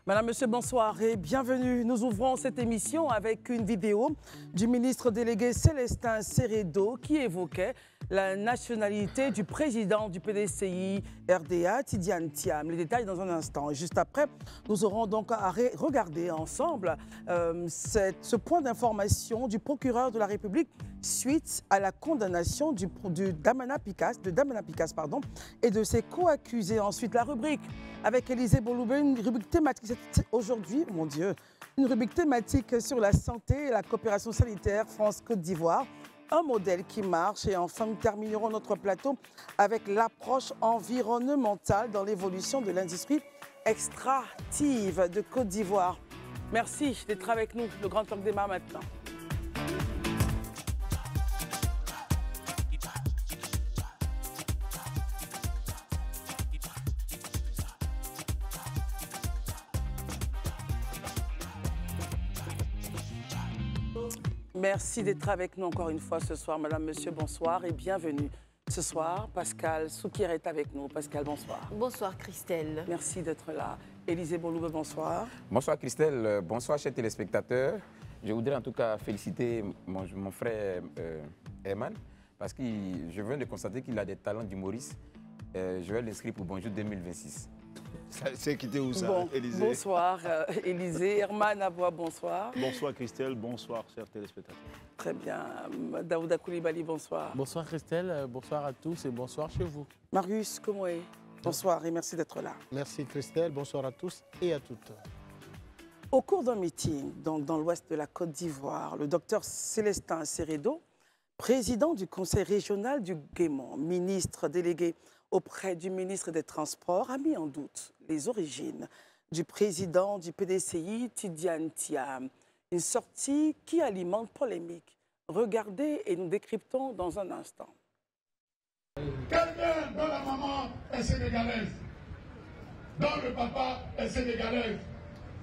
Madame, Monsieur, bonsoir et bienvenue. Nous ouvrons cette émission avec une vidéo du ministre délégué Célestin Seredo qui évoquait la nationalité du président du PDCI RDA, Tidiane Thiam. Les détails dans un instant. Et juste après, nous aurons donc à regarder ensemble ce point d'information du procureur de la République suite à la condamnation de Damana Picasse, et de ses co-accusés. Ensuite, la rubrique avec Élisée Boloubé, une rubrique thématique aujourd'hui, mon Dieu, une rubrique thématique sur la santé et la coopération sanitaire France-Côte d'Ivoire, un modèle qui marche. Et enfin, nous terminerons notre plateau avec l'approche environnementale dans l'évolution de l'industrie extractive de Côte d'Ivoire. Merci d'être avec nous. Le Grand Talk démarre maintenant. Merci d'être avec nous encore une fois ce soir. Madame, Monsieur, bonsoir et bienvenue. Ce soir, Pascal Soukir est avec nous. Pascal, bonsoir. Bonsoir Christelle. Merci d'être là. Élisée Boloubé, bonsoir. Bonsoir Christelle, bonsoir chers téléspectateurs. Je voudrais en tout cas féliciter mon frère Herman parce que je viens de constater qu'il a des talents d'humoriste. Je vais l'inscrire pour Bonjour 2026. C'est quitté où ça, bon, Élisée? Bonsoir Élisée. Herman Avoua, bonsoir. Bonsoir Christelle, bonsoir chers téléspectateurs. Très bien. Daouda Koulibaly, bonsoir. Bonsoir Christelle, bonsoir à tous et bonsoir chez vous. Marius Komoué, bonsoir et merci d'être là. Merci Christelle, bonsoir à tous et à toutes. Au cours d'un meeting dans l'ouest de la Côte d'Ivoire, le docteur Célestin Seredo, président du conseil régional du Guémon, ministre délégué auprès du ministre des Transports, a mis en doute les origines du président du PDCI, Tidiane Thiam. Une sortie qui alimente polémique. Regardez et nous décryptons dans un instant. Quelqu'un dont la maman est sénégalaise, dont le papa est sénégalais,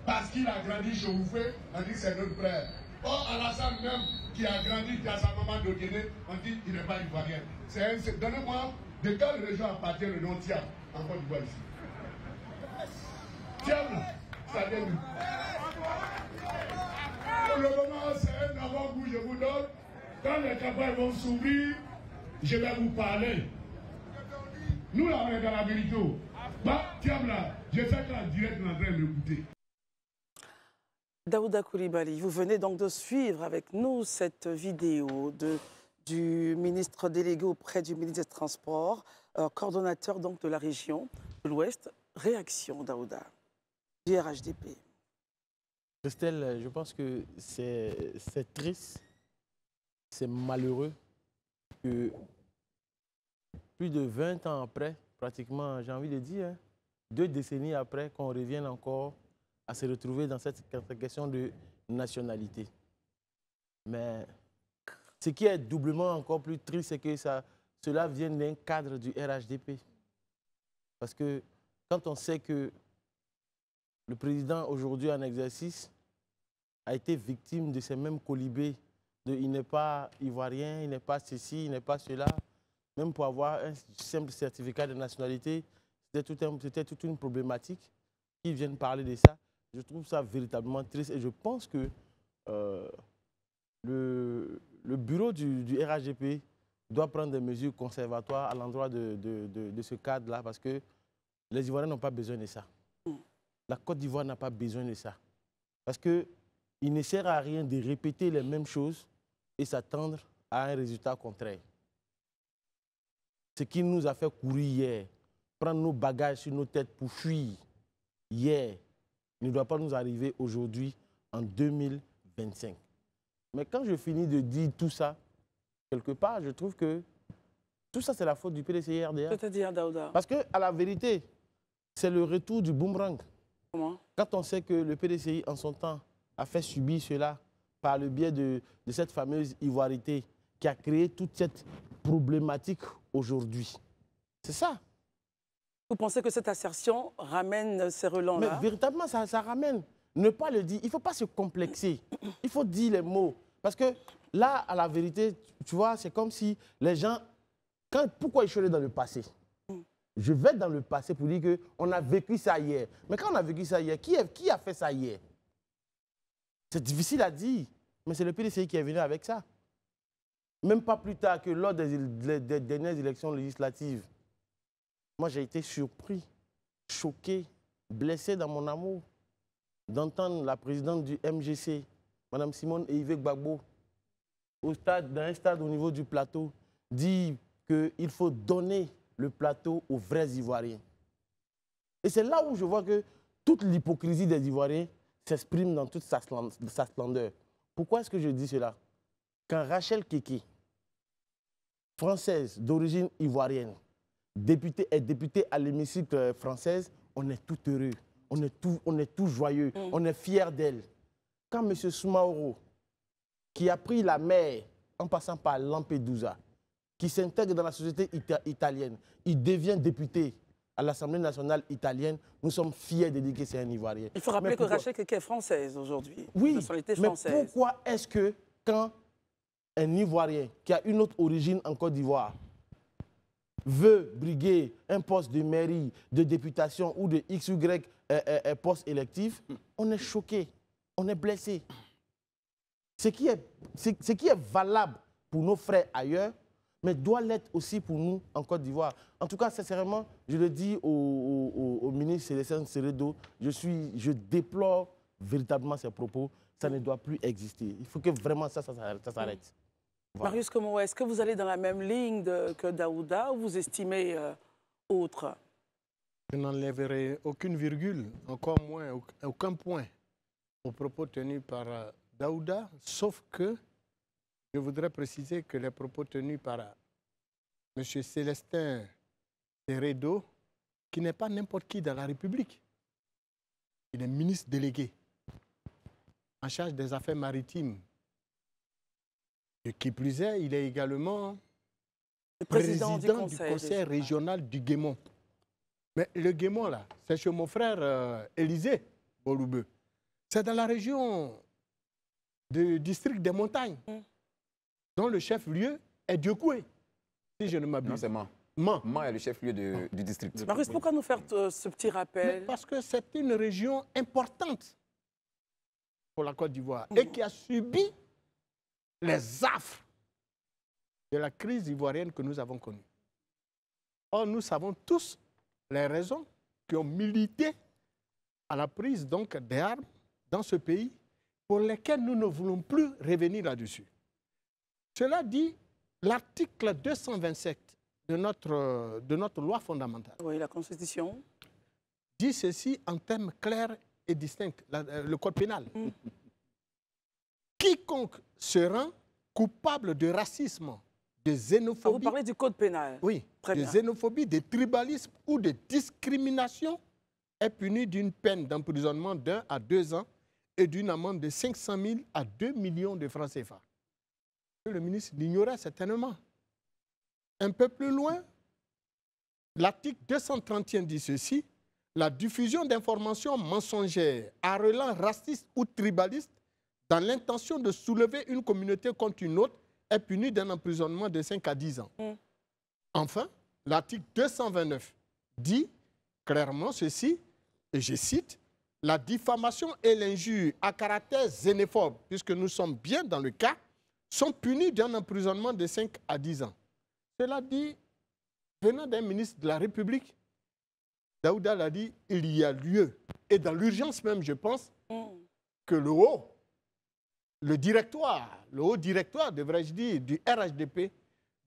parce qu'il a grandi chez Oufé, on dit que c'est notre frère. Or, Alassane même, qui a grandi dans sa maman de Guinée, on dit qu'il n'est pas ivoirien. Donnez-moi de quelle région appartient le nom Thiam en Côte d'Ivoire ici. Thiam, ça vient d'où? Pour le moment, c'est un avant-goût, je vous donne. Quand les campagnes vont s'ouvrir, je vais vous parler. Nous, là, on est dans la vérité. Bah, Thiam, là, je sais qu'en direct, on est en train de m'écouter. Daouda Koulibaly, vous venez donc de suivre avec nous cette vidéo du ministre délégué auprès du ministre des Transports, coordonnateur donc de la région de l'Ouest. Réaction, Daouda, du RHDP. Christelle, je pense que c'est triste, c'est malheureux que plus de 20 ans après, pratiquement, j'ai envie de dire, 2 décennies après, qu'on revienne encore à se retrouver dans cette question de nationalité. Mais ce qui est doublement encore plus triste, c'est que cela vient d'un cadre du RHDP. Parce que quand on sait que le président aujourd'hui en exercice a été victime de ces mêmes colibés, il n'est pas ivoirien, il n'est pas ceci, il n'est pas cela, même pour avoir un simple certificat de nationalité, c'était toute une problématique. Ils viennent parler de ça. Je trouve ça véritablement triste et je pense que le bureau du RHDP doit prendre des mesures conservatoires à l'endroit de ce cadre-là parce que les Ivoiriens n'ont pas besoin de ça. La Côte d'Ivoire n'a pas besoin de ça. Parce qu'il ne sert à rien de répéter les mêmes choses et s'attendre à un résultat contraire. Ce qui nous a fait courir hier, prendre nos bagages sur nos têtes pour fuir hier, ne doit pas nous arriver aujourd'hui en 2025. Mais quand je finis de dire tout ça, quelque part, je trouve que tout ça, c'est la faute du PDCI RDA. C'est-à-dire, Daouda? Parce qu'à la vérité, c'est le retour du boomerang. Comment? Quand on sait que le PDCI, en son temps, a fait subir cela par le biais de cette fameuse ivoirité qui a créé toute cette problématique aujourd'hui. C'est ça. Vous pensez que cette assertion ramène ces relents-là? Mais véritablement, ça ramène. Ne pas le dire. Il ne faut pas se complexer. Il faut dire les mots. Parce que là, à la vérité, tu vois, c'est comme si les gens... Pourquoi ils cholaient dans le passé? je vais dans le passé pour dire qu'on a vécu ça hier. Mais quand on a vécu ça hier, qui a fait ça hier? C'est difficile à dire, mais c'est le PDCI qui est venu avec ça. Même pas plus tard que lors des dernières élections législatives. Moi, j'ai été surpris, choqué, blessé dans mon amour d'entendre la présidente du MGC, Mme Simone Eyivé Gbagbo, dans un stade au niveau du plateau, dire qu'il faut donner le plateau aux vrais Ivoiriens. Et c'est là où je vois que toute l'hypocrisie des Ivoiriens s'exprime dans toute sa splendeur. Pourquoi est-ce que je dis cela? Quand Rachel Keke, française d'origine ivoirienne, est députée à l'hémicycle française, on est tout heureux, on est tout joyeux, on est fiers d'elle. Quand M. Soumaoro, qui a pris la mer en passant par Lampedusa, qui s'intègre dans la société italienne, il devient député à l'Assemblée nationale italienne, nous sommes fiers de dire que c'est un Ivoirien. Il faut rappeler que Rachel Keke est française aujourd'hui. Oui, nationalité mais française. pourquoi est-ce que quand un Ivoirien qui a une autre origine en Côte d'Ivoire veut briguer un poste de mairie, de députation ou de XY poste électif, on est choqué, on est blessé. Ce qui est valable pour nos frères ailleurs, mais doit l'être aussi pour nous en Côte d'Ivoire. En tout cas, sincèrement, je le dis au ministre Célestin Seredo, je déplore véritablement ces propos. Ça ne doit plus exister. Il faut que vraiment ça s'arrête. Voilà. Marius Komoro, est-ce que vous allez dans la même ligne que Daouda ou vous estimez autre? Je n'enlèverai aucune virgule, encore moins aucun point aux propos tenus par Daouda, sauf que je voudrais préciser que les propos tenus par M. Célestin Seredo, qui n'est pas n'importe qui dans la République, il est ministre délégué en charge des affaires maritimes. Et qui plus est, il est également le président du conseil régional du Guémon. Mais le Guémon, là, c'est chez mon frère Élisée Boloubeu. C'est dans la région du district des montagnes, dont le chef-lieu est Diokoué, si je ne m'abuse. Non, c'est Man. Man est le chef-lieu du district. Marius, pourquoi nous faire ce petit rappel? Parce que c'est une région importante pour la Côte d'Ivoire et qui a subi les affres de la crise ivoirienne que nous avons connue. Or, nous savons tous les raisons qui ont milité à la prise donc des armes dans ce pays pour lesquelles nous ne voulons plus revenir là-dessus. Cela dit, l'article 227 de notre loi fondamentale. Oui, la Constitution. Dit ceci en termes clairs et distincts, le code pénal. Quiconque se rend coupable de racisme, de xénophobie... Vous parlez du code pénal. Oui, de xénophobie, de tribalisme ou de discrimination est puni d'une peine d'emprisonnement d'1 à 2 ans et d'une amende de 500 000 à 2 millions de francs CFA. Le ministre l'ignorait certainement. Un peu plus loin, l'article 231 dit ceci: la diffusion d'informations mensongères à relents racistes ou tribalistes dans l'intention de soulever une communauté contre une autre est punie d'un emprisonnement de 5 à 10 ans. Enfin, l'article 229 dit clairement ceci, et je cite, la diffamation et l'injure à caractère xénophobe, puisque nous sommes bien dans le cas, sont punis d'un emprisonnement de 5 à 10 ans. Cela dit, venant d'un ministre de la République, Daouda l'a dit, il y a lieu, et dans l'urgence même, je pense, que le haut directoire, devrais-je dire, du RHDP,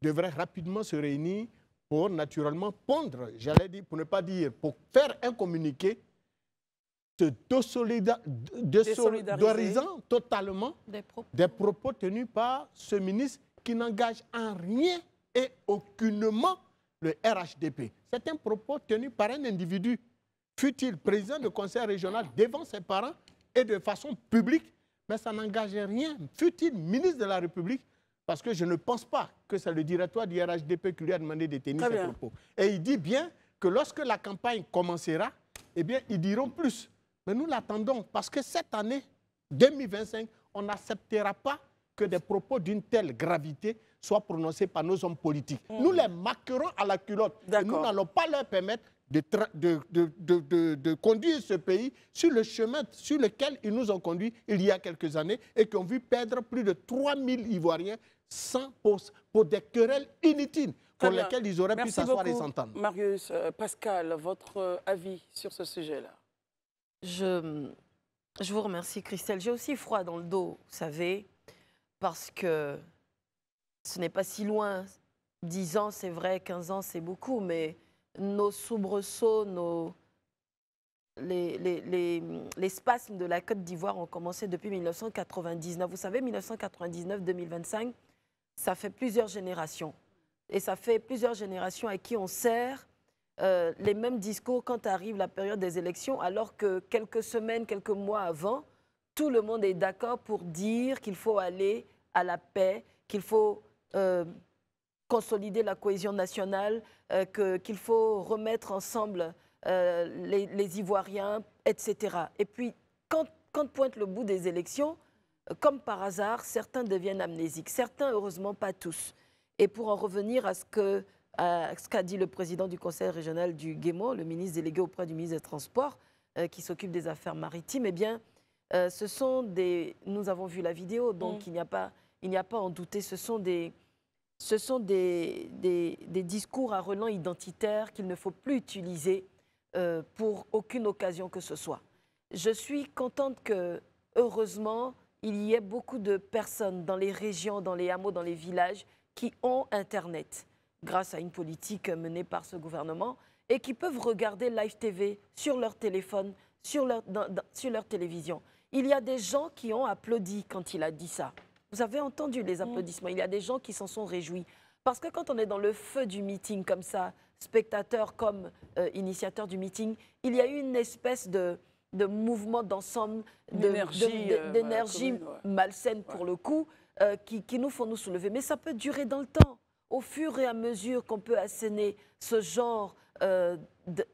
devrait rapidement se réunir pour naturellement pondre, j'allais dire, pour ne pas dire, pour faire un communiqué désolidarisant totalement des propos tenus par ce ministre qui n'engage en rien et aucunement le RHDP. C'est un propos tenu par un individu, fut-il président du conseil régional devant ses parents et de façon publique, mais ça n'engage rien, fut-il ministre de la République, parce que je ne pense pas que c'est le directoire du RHDP qui lui a demandé de tenir ces propos. Et il dit bien que lorsque la campagne commencera, eh bien, ils diront plus. Mais nous l'attendons parce que cette année, 2025, on n'acceptera pas que des propos d'une telle gravité soient prononcées par nos hommes politiques. Nous les marquerons à la culotte. Et nous n'allons pas leur permettre de conduire ce pays sur le chemin sur lequel ils nous ont conduits il y a quelques années et qui ont vu perdre plus de 3000 Ivoiriens pour des querelles inutiles pour lesquelles ils auraient pu s'asseoir et s'entendre. Marius, Pascal, votre avis sur ce sujet-là? Je vous remercie, Christelle. J'ai aussi froid dans le dos, vous savez, parce que ce n'est pas si loin. 10 ans, c'est vrai, 15 ans, c'est beaucoup, mais nos soubresauts, les spasmes de la Côte d'Ivoire ont commencé depuis 1999. Vous savez, 1999-2025, ça fait plusieurs générations. Et ça fait plusieurs générations à qui on sert les mêmes discours quand arrive la période des élections, alors que quelques semaines, quelques mois avant, tout le monde est d'accord pour dire qu'il faut aller à la paix, qu'il faut consolider la cohésion nationale, qu'il faut remettre ensemble les Ivoiriens, etc. Et puis, quand pointe le bout des élections, comme par hasard, certains deviennent amnésiques. Certains, heureusement, pas tous. Et pour en revenir à ce qu'a dit le président du conseil régional du Guémon, le ministre délégué auprès du ministre des Transports, qui s'occupe des affaires maritimes, eh bien, ce sont des... Nous avons vu la vidéo, donc il n'y a pas à en douter. Ce sont des discours à relents identitaires qu'il ne faut plus utiliser pour aucune occasion que ce soit. Je suis contente que, heureusement, il y ait beaucoup de personnes dans les régions, dans les hameaux, dans les villages qui ont Internet grâce à une politique menée par ce gouvernement et qui peuvent regarder Live TV sur leur téléphone, sur leur télévision. Il y a des gens qui ont applaudi quand il a dit ça. Vous avez entendu les applaudissements. Il y a des gens qui s'en sont réjouis. Parce que quand on est dans le feu du meeting comme ça, spectateur comme initiateur du meeting, il y a eu une espèce de mouvement d'ensemble, d'énergie malsaine pour le coup, qui nous font nous soulever. Mais ça peut durer dans le temps. Au fur et à mesure qu'on peut asséner ce genre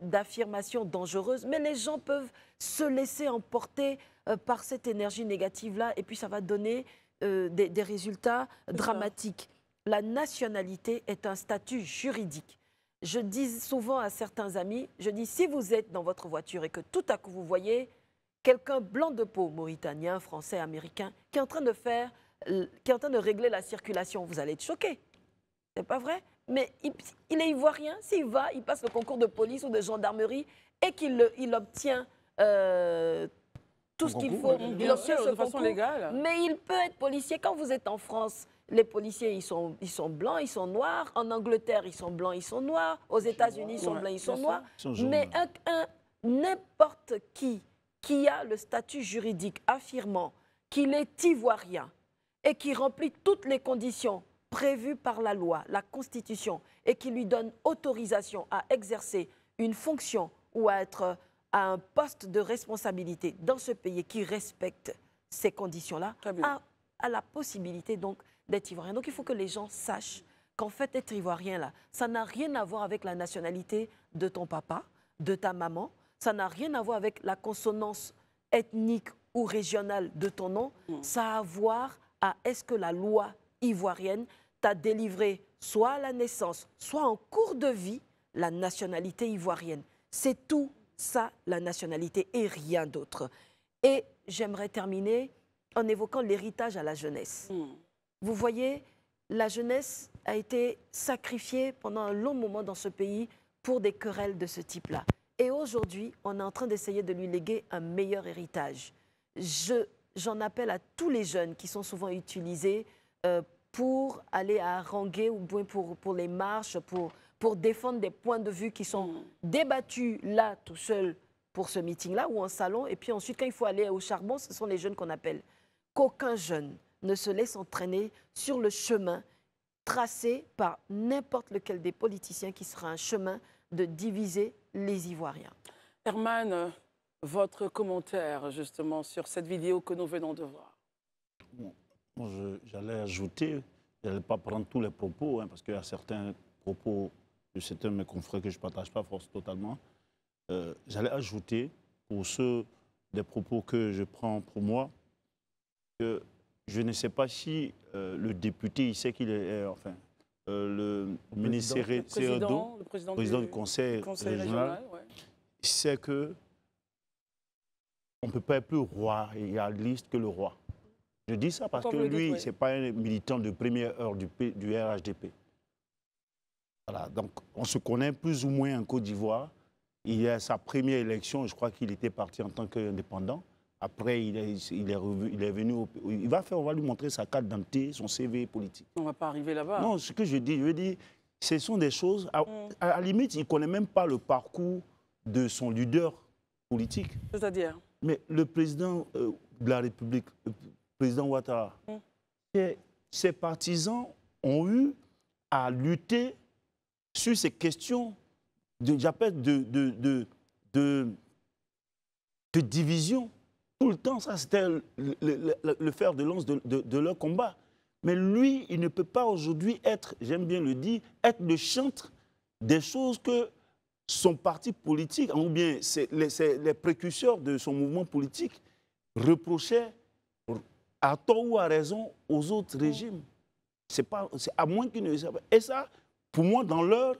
d'affirmations dangereuses, mais les gens peuvent se laisser emporter par cette énergie négative-là, et puis ça va donner des résultats dramatiques. La nationalité est un statut juridique. Je dis souvent à certains amis, je dis, si vous êtes dans votre voiture et que tout à coup vous voyez quelqu'un blanc de peau, mauritanien, français, américain, qui est en train de régler la circulation, vous allez être choqué. C'est pas vrai? Mais il est ivoirien, s'il va, il passe le concours de police ou de gendarmerie et qu'il obtient tout ce qu'il faut. Bien sûr, de façon légale. Mais il peut être policier. Quand vous êtes en France, les policiers, ils sont blancs, ils sont noirs. En Angleterre, ils sont blancs, ils sont noirs. Aux États-Unis, ils sont blancs, ils sont noirs. Mais n'importe qui a le statut juridique affirmant qu'il est ivoirien et qui remplit toutes les conditions prévues par la loi, la Constitution, et qui lui donne autorisation à exercer une fonction ou à être à un poste de responsabilité dans ce pays qui respecte ces conditions-là, a la possibilité donc d'être ivoirien. Donc il faut que les gens sachent qu'en fait, être ivoirien, là, ça n'a rien à voir avec la nationalité de ton papa, de ta maman, ça n'a rien à voir avec la consonance ethnique ou régionale de ton nom, ça a à voir à est-ce que la loi ivoirienne t'a délivré soit à la naissance, soit en cours de vie, la nationalité ivoirienne. C'est tout ça, la nationalité, et rien d'autre. Et j'aimerais terminer en évoquant l'héritage à la jeunesse. Vous voyez, la jeunesse a été sacrifiée pendant un long moment dans ce pays pour des querelles de ce type-là. Et aujourd'hui, on est en train d'essayer de lui léguer un meilleur héritage. J'en appelle à tous les jeunes qui sont souvent utilisés pour aller haranguer ou pour les marches, pour défendre des points de vue qui sont débattus là, tout seul, pour ce meeting-là, ou en salon. Et puis ensuite, quand il faut aller au charbon, ce sont les jeunes qu'on appelle. Qu'aucun jeune ne se laisse entraîner sur le chemin tracé par n'importe lequel des politiciens qui sera un chemin de diviser les Ivoiriens. Herman, votre commentaire justement sur cette vidéo que nous venons de voir. Bon, j'allais ajouter, je n'allais pas prendre tous les propos, parce qu'il y a certains propos de certains de mes confrères que je ne partage pas totalement. J'allais ajouter, pour ceux des propos que je prends pour moi, que je ne sais pas si le député, il sait qu'il est, enfin, le ministre Seredo, le président du conseil régional, ouais. il sait que on ne peut pas être plus roi et réaliste que le roi. Je dis ça parce que lui, ce n'est pas un militant de première heure du RHDP. Voilà, donc on se connaît plus ou moins en Côte d'Ivoire. Il y a sa première élection, je crois qu'il était parti en tant qu'indépendant. Après, il est venu. On va lui montrer sa carte d'identité, son CV politique. On ne va pas arriver là-bas. Non, ce que je dis, ce sont des choses. À la limite, il ne connaît même pas le parcours de son leader politique. C'est-à-dire? Mais le président de la République, le président Ouattara, ses partisans ont eu à lutter sur ces questions j'appelle de division. Tout le temps, ça, c'était le fer de lance de leur combat. Mais lui, il ne peut pas aujourd'hui être, j'aime bien le dire, être le chantre des choses que son parti politique, ou bien les précurseurs de son mouvement politique, reprochaient à tort ou à raison aux autres régimes. C'est à moins qu'ils ne... Et ça, pour moi, dans l'heure,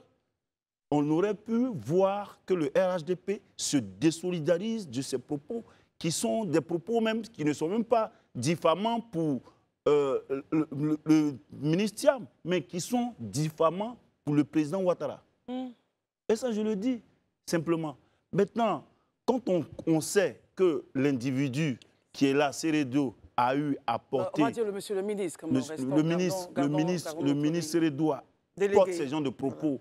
on aurait pu voir que le RHDP se désolidarise de ces propos, qui sont des propos même qui ne sont même pas diffamants pour le ministre Thiam, mais qui sont diffamants pour le président Ouattara. Et ça, je le dis simplement. Maintenant, quand on sait que l'individu qui est là, Seredo, a eu à porter... On va dire le ministre. Comme le ministre Seredo porte ces genres de propos.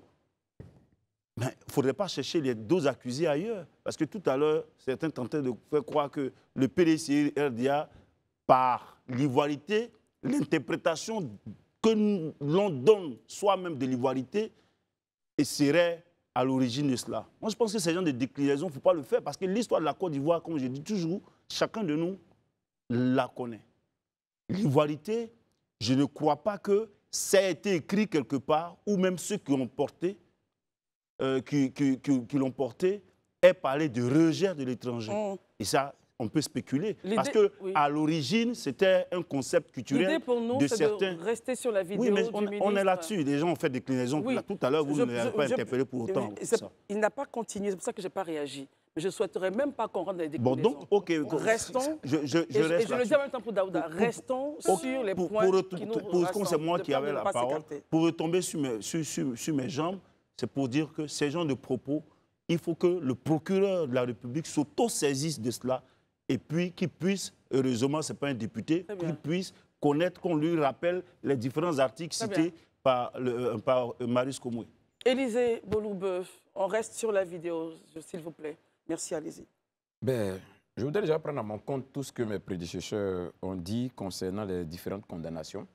Il ne faudrait pas chercher les deux accusés ailleurs. Parce que tout à l'heure, certains tentaient de faire croire que le PDCI-RDA, par l'ivoirité, l'interprétation que l'on donne soi-même de l'ivoirité, serait à l'origine de cela. Moi, je pense que ces genres de déclinaisons, il ne faut pas le faire. Parce que l'histoire de la Côte d'Ivoire, comme je dis toujours, chacun de nous la connaît. L'ivoirité, je ne crois pas que ça a été écrit quelque part, ou même ceux qui l'ont porté, qui l'ont porté, aient parlé de rejet de l'étranger. Et ça, on peut spéculer. Parce qu'à l'origine, c'était un concept culturel. L'idée pour nous, c'est de rester sur la vidéo du ministre. On est là-dessus. Les gens ont fait des déclinaisons. Oui. Tout à l'heure, vous ne l'avez pas interpellé pour autant. Il n'a pas continué, c'est pour ça que je n'ai pas réagi. Mais je ne souhaiterais même pas qu'on rentre dans les déclinaisons. Bon, donc, OK. Restons, je reste et je le dis en même temps pour Daouda, restons sur les points qui nous rassemblent. Comme c'est moi qui avais la parole, pour retomber sur mes jambes, c'est pour dire que ces genres de propos, il faut que le procureur de la République s'auto-saisisse de cela et puis qu'il puisse, heureusement, ce n'est pas un député, qu'il puisse connaître, qu'on lui rappelle les différents articles cités par Marius Komoué. Élisée Boloubeuf, on reste sur la vidéo, s'il vous plaît. Merci, allez-y. Je voudrais déjà prendre en mon compte tout ce que mes prédécesseurs ont dit concernant les différentes condamnations.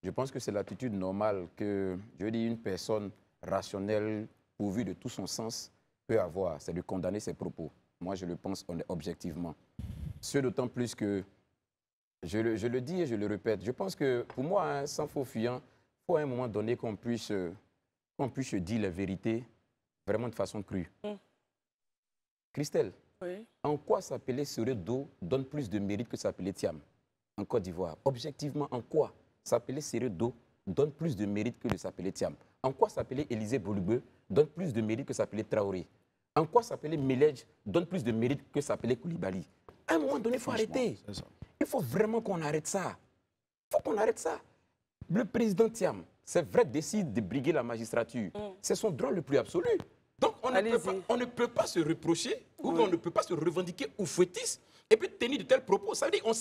Je pense que c'est l'attitude normale que, je dis, une personne rationnelle, pourvue de tout son sens, peut avoir, c'est de condamner ses propos. Moi, je le pense objectivement. Ce d'autant plus que, je le dis et je le répète, je pense que pour moi, sans faux fuyant, il faut à un moment donné qu'on puisse dire la vérité vraiment de façon crue. Christelle, en quoi s'appeler Seredo donne plus de mérite que s'appeler Thiam en Côte d'Ivoire? Objectivement, en quoi s'appeler Seredo donne plus de mérite que de s'appeler Thiam? En quoi s'appeler Élisée Boloubeuf donne plus de mérite que s'appeler Traoré? En quoi s'appeler Meledj donne plus de mérite que s'appeler Koulibaly? À un moment donné, il faut arrêter. Il faut vraiment qu'on arrête ça. Il faut qu'on arrête ça. Le président Thiam, c'est vrai, décide de briguer la magistrature. C'est son droit le plus absolu. Donc, on ne peut pas se reprocher, ou on ne peut pas se revendiquer ou fouettiste, et puis tenir de tels propos. Ça veut dire qu'on ne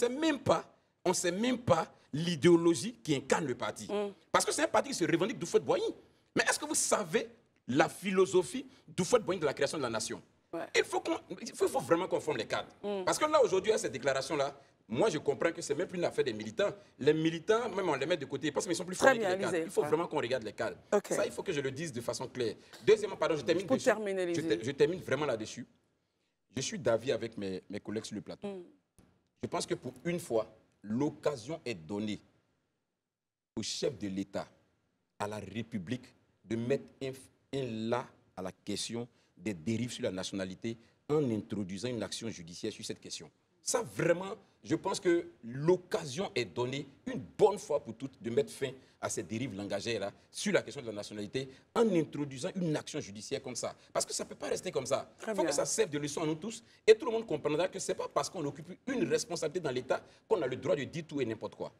sait même pas l'idéologie qui incarne le parti. Parce que c'est un parti qui se revendique d'Houphouët-Boigny. Mais est-ce que vous savez la philosophie d'Houphouët-Boigny de la création de la nation? Il faut vraiment qu'on forme les cadres. Parce que là, aujourd'hui, à cette déclaration-là, moi, je comprends que ce n'est même plus une affaire des militants. Les militants, même on les met de côté, parce qu'ils ne sont plus formés que les cadres. Il faut vraiment qu'on regarde les cadres. Ça, il faut que je le dise de façon claire. Deuxièmement, pardon, je termine dessus. Je termine vraiment là-dessus. Je suis d'avis avec mes collègues sur le plateau. Je pense que pour une fois, l'occasion est donnée au chef de l'État, à la République, de mettre un là à la question des dérives sur la nationalité en introduisant une action judiciaire sur cette question. Ça, vraiment, je pense que l'occasion est donnée une bonne fois pour toutes de mettre fin à ces dérives langagères-là sur la question de la nationalité en introduisant une action judiciaire comme ça. Parce que ça ne peut pas rester comme ça. Il faut que ça serve de leçon à nous tous et tout le monde comprendra que ce n'est pas parce qu'on occupe une responsabilité dans l'État qu'on a le droit de dire tout et n'importe quoi.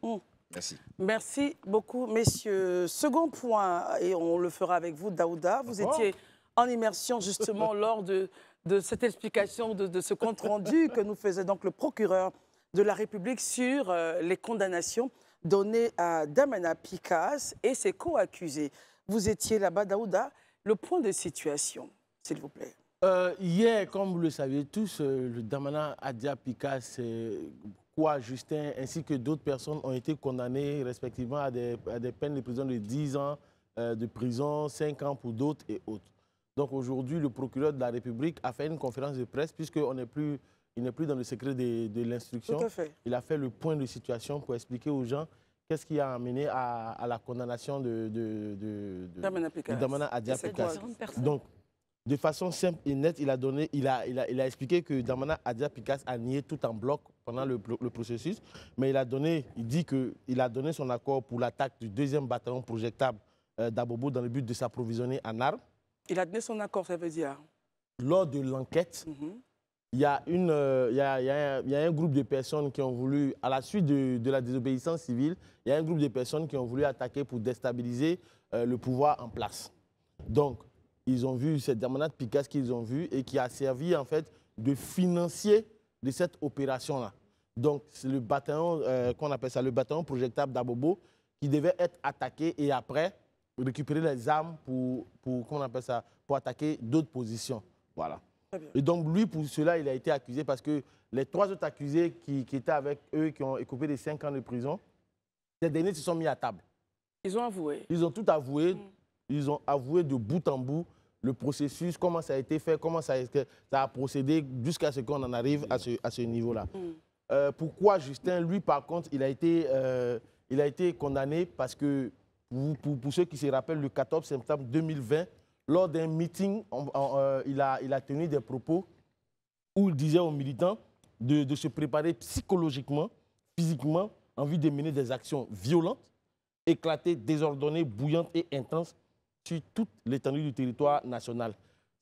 Merci. Merci beaucoup, messieurs. Second point, et on le fera avec vous, Daouda. Vous étiez en immersion justement lors de cette explication, de ce compte-rendu que nous faisait donc le procureur de la République sur les condamnations données à Damana Picasse et ses co-accusés. Vous étiez là-bas, Daouda. Le point de situation, s'il vous plaît. Hier, comme vous le saviez tous, le Damana Adia Picasse, Kwa Justin, ainsi que d'autres personnes ont été condamnées respectivement à des peines de prison de 10 ans de prison, 5 ans pour d'autres et autres. Donc aujourd'hui, le procureur de la République a fait une conférence de presse puisqu'il n'est plus dans le secret de l'instruction. Il a fait le point de situation pour expliquer aux gens qu'est-ce qui a amené à la condamnation de Damana Adia Picasse. Donc, de façon simple et nette, il a expliqué que Damana Adia Picasse a nié tout en bloc pendant le processus, mais il dit qu'il a donné son accord pour l'attaque du 2e bataillon projectable d'Abobo dans le but de s'approvisionner en armes. Il a donné son accord, ça veut dire? Lors de l'enquête, il y a un groupe de personnes qui ont voulu, à la suite de la désobéissance civile, il y a un groupe de personnes qui ont voulu attaquer pour déstabiliser le pouvoir en place. Donc, ils ont vu cette Damana Picasse qu'ils ont vu et qui a servi en fait de financier de cette opération-là. Donc, c'est le bataillon, qu'on appelle ça, le bataillon projectable d'Abobo qui devait être attaqué et après récupérer les armes pour attaquer d'autres positions. Voilà. Et donc, lui, pour cela, il a été accusé parce que les 3 autres accusés qui étaient avec eux, qui ont écopé de 5 ans de prison, ces derniers se sont mis à table. Ils ont avoué. Ils ont tout avoué. Ils ont avoué de bout en bout le processus, comment ça a été fait, comment ça a procédé jusqu'à ce qu'on en arrive à ce niveau-là. Pourquoi Justin, lui, par contre, il a été condamné parce que, pour ceux qui se rappellent, le 14 septembre 2020, lors d'un meeting, il a tenu des propos où il disait aux militants de se préparer psychologiquement, physiquement, en vue de mener des actions violentes, éclatées, désordonnées, bouillantes et intenses sur toute l'étendue du territoire national.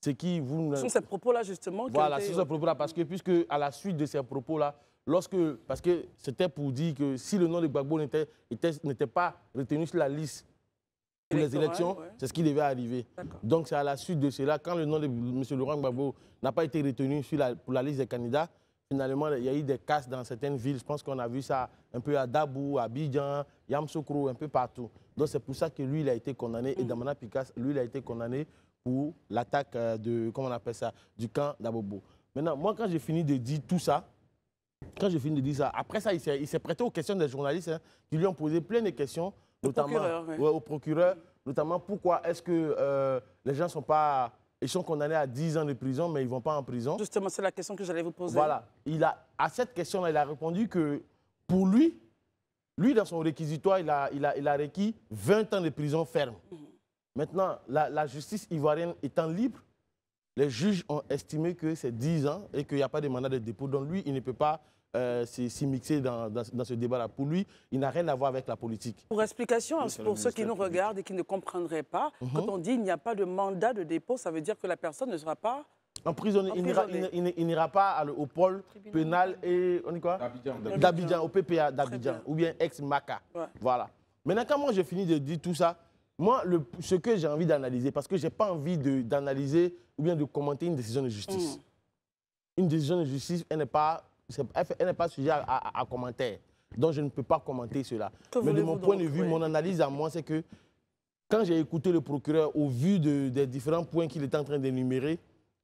Ce sont ces propos-là, justement. Voilà, c'est ces propos-là, parce que, puisque à la suite de ces propos-là, parce que c'était pour dire que si le nom de Gbagbo n'était pas retenu sur la liste pour les élections, c'est ce qui devait arriver. Donc c'est à la suite de cela, quand le nom de M. Laurent Gbagbo n'a pas été retenu pour la liste des candidats, finalement, il y a eu des casses dans certaines villes. Je pense qu'on a vu ça un peu à Dabou, à Abidjan, Yamoussoukro, un peu partout. Donc c'est pour ça que lui, il a été condamné. Et Damana Picasse, lui, il a été condamné pour l'attaque du camp d'Abobo. Maintenant, moi, quand j'ai fini de dire tout ça, après ça, il s'est prêté aux questions des journalistes qui lui ont posé plein de questions, notamment au procureur, notamment pourquoi est-ce que les gens ils sont condamnés à 10 ans de prison, mais ils ne vont pas en prison. Justement, c'est la question que j'allais vous poser. Voilà. À cette question-là, il a répondu que pour lui, dans son réquisitoire, il a requis 20 ans de prison ferme. Maintenant, la justice ivoirienne étant libre, les juges ont estimé que c'est 10 ans et qu'il n'y a pas de mandat de dépôt. Donc lui, il ne peut pas s'immiscer dans ce débat-là. Pour lui, il n'a rien à voir avec la politique. Pour explication, pour ceux qui nous regardent et qui ne comprendraient pas, quand on dit qu'il n'y a pas de mandat de dépôt, ça veut dire que la personne ne sera pas emprisonné. Il n'ira pas au pôle pénal et d'Abidjan, au PPA d'Abidjan, ou bien ex-Maca. Voilà. Maintenant, quand moi j'ai fini de dire tout ça, moi, ce que j'ai envie d'analyser, parce que je n'ai pas envie d'analyser ou bien de commenter une décision de justice. Une décision de justice, elle n'est pas sujet à commentaire. Donc, je ne peux pas commenter cela. Mais de mon point de vue, mon analyse à moi, c'est que quand j'ai écouté le procureur au vu des différents points qu'il était en train d'énumérer,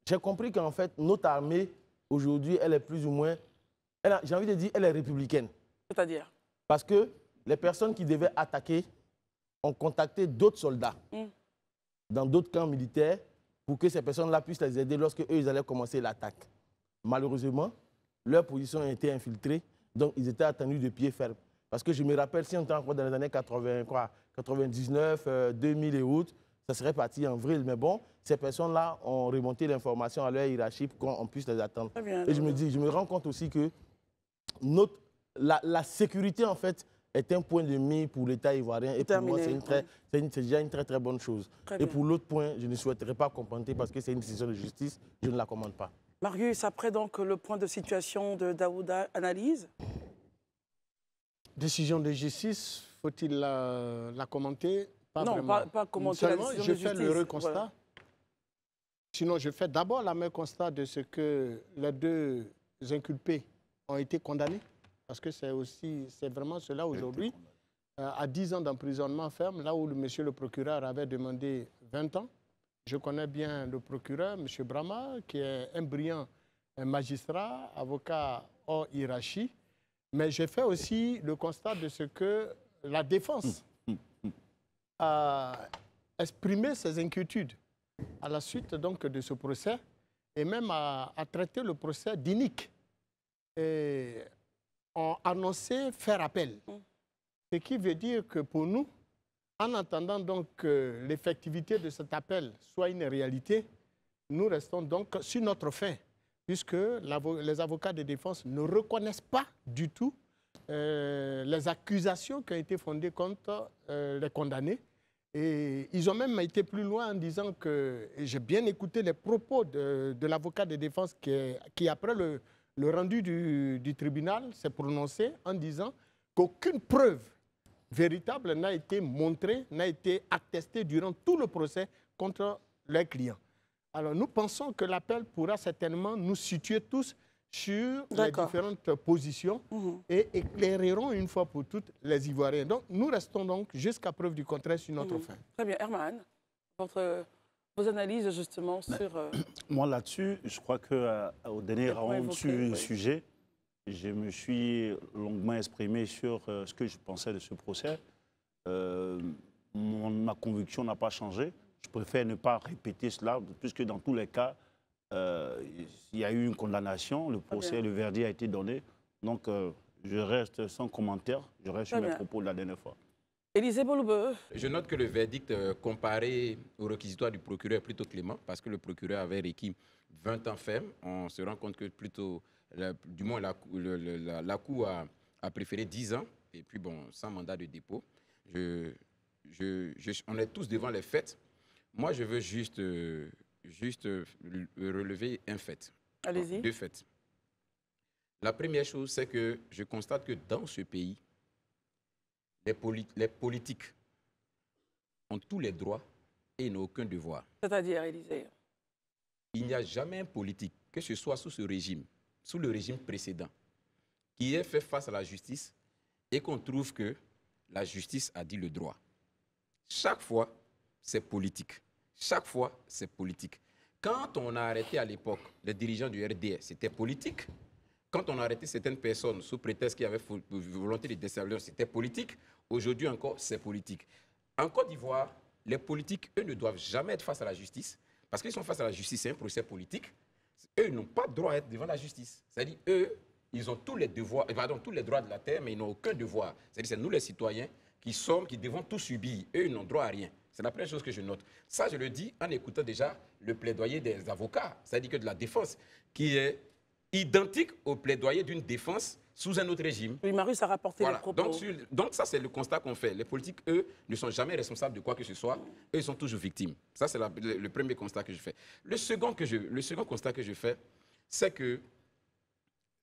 j'ai compris qu'en fait, notre armée, aujourd'hui, elle est plus ou moins, j'ai envie de dire, elle est républicaine. C'est-à-dire? Parce que les personnes qui devaient attaquer ont contacté d'autres soldats dans d'autres camps militaires pour que ces personnes-là puissent les aider lorsque eux, ils allaient commencer l'attaque. Malheureusement, leur position a été infiltrée, donc ils étaient attendus de pied ferme. Parce que je me rappelle, si on était encore dans les années 99, 2000 et autres, ça serait parti en vrille. Mais bon, ces personnes-là ont remonté l'information à leur hiérarchie pour qu'on puisse les attendre. Et je me rends compte aussi que la sécurité, en fait, est un point de mire pour l'État ivoirien. Et pour moi, c'est déjà une très, très bonne chose. Et pour l'autre point, je ne souhaiterais pas commenter parce que c'est une décision de justice. Je ne la commande pas. Marius, après donc le point de situation de Daouda, analyse? Décision de justice, faut-il la commenter? Non, pas commenter la décision de justice. Je fais l'heureux constat. Voilà. Sinon, je fais d'abord le même constat de ce que les deux inculpés ont été condamnés. Parce que c'est vraiment cela aujourd'hui. À 10 ans d'emprisonnement ferme, là où monsieur le procureur avait demandé 20 ans. Je connais bien le procureur, M. Brahma, qui est un brillant magistrat, avocat hors hiérarchie. Mais j'ai fait aussi le constat de ce que la défense a exprimé ses inquiétudes à la suite donc de ce procès et même a traité le procès d'inique et ont annoncé faire appel. Ce qui veut dire que pour nous, en attendant donc que l'effectivité de cet appel soit une réalité, nous restons donc sur notre fin, puisque les avocats de défense ne reconnaissent pas du tout les accusations qui ont été fondées contre les condamnés. Et ils ont même été plus loin en disant que, et j'ai bien écouté les propos de l'avocat de défense qui après le rendu du tribunal, s'est prononcé en disant qu'aucune preuve véritable n'a été montrée, n'a été attestée durant tout le procès contre les clients. Alors nous pensons que l'appel pourra certainement nous situer tous sur les différentes positions et éclaireront une fois pour toutes les Ivoiriens. Donc nous restons donc jusqu'à preuve du contraire sur notre fin. Très bien. Herman, vos analyses justement sur... Moi là-dessus, je crois qu'au dernier round sur le sujet, je me suis longuement exprimé sur ce que je pensais de ce procès. Ma conviction n'a pas changé. Je préfère ne pas répéter cela, puisque dans tous les cas, il y a eu une condamnation, le procès, le verdict a été donné. Donc, je reste sans commentaire, je reste sur mes propos de la dernière fois. Élisée Boloubeu. Je note que le verdict comparé au réquisitoire du procureur est plutôt clément, parce que le procureur avait requis 20 ans ferme. On se rend compte que plutôt, du moins la Cour a préféré 10 ans, et puis bon, sans mandat de dépôt. On est tous devant les faits. Moi, je veux juste relever un fait. Allez-y. Deux faits. La première chose, c'est que je constate que dans ce pays, les politiques ont tous les droits et n'ont aucun devoir. C'est-à-dire, Élisée? Il n'y a jamais un politique, que ce soit sous ce régime, sous le régime précédent, qui ait fait face à la justice et qu'on trouve que la justice a dit le droit. Chaque fois, c'est politique. Chaque fois, c'est politique. Quand on a arrêté à l'époque les dirigeants du RDS, c'était politique. Quand on a arrêté certaines personnes sous prétexte qu'il y avait volonté de déstabiliser, c'était politique. Aujourd'hui encore, c'est politique. En Côte d'Ivoire, les politiques, eux, ne doivent jamais être face à la justice. Parce qu'ils sont face à la justice, c'est un procès politique. Eux n'ont pas droit à être devant la justice. C'est-à-dire, eux, ils ont tous les devoirs, tous les droits de la terre, mais ils n'ont aucun devoir. C'est-à-dire, c'est nous les citoyens qui devons tout subir. Eux, ils n'ont droit à rien. C'est la première chose que je note. Ça, je le dis en écoutant déjà le plaidoyer des avocats, c'est-à-dire que de la défense, qui est identique au plaidoyer d'une défense sous un autre régime. Oui, Marius a rapporté les propos. Donc ça, c'est le constat qu'on fait. Les politiques, eux, ne sont jamais responsables de quoi que ce soit. Eux, ils sont toujours victimes. Ça, c'est le premier constat que je fais. Le second constat que je fais, c'est que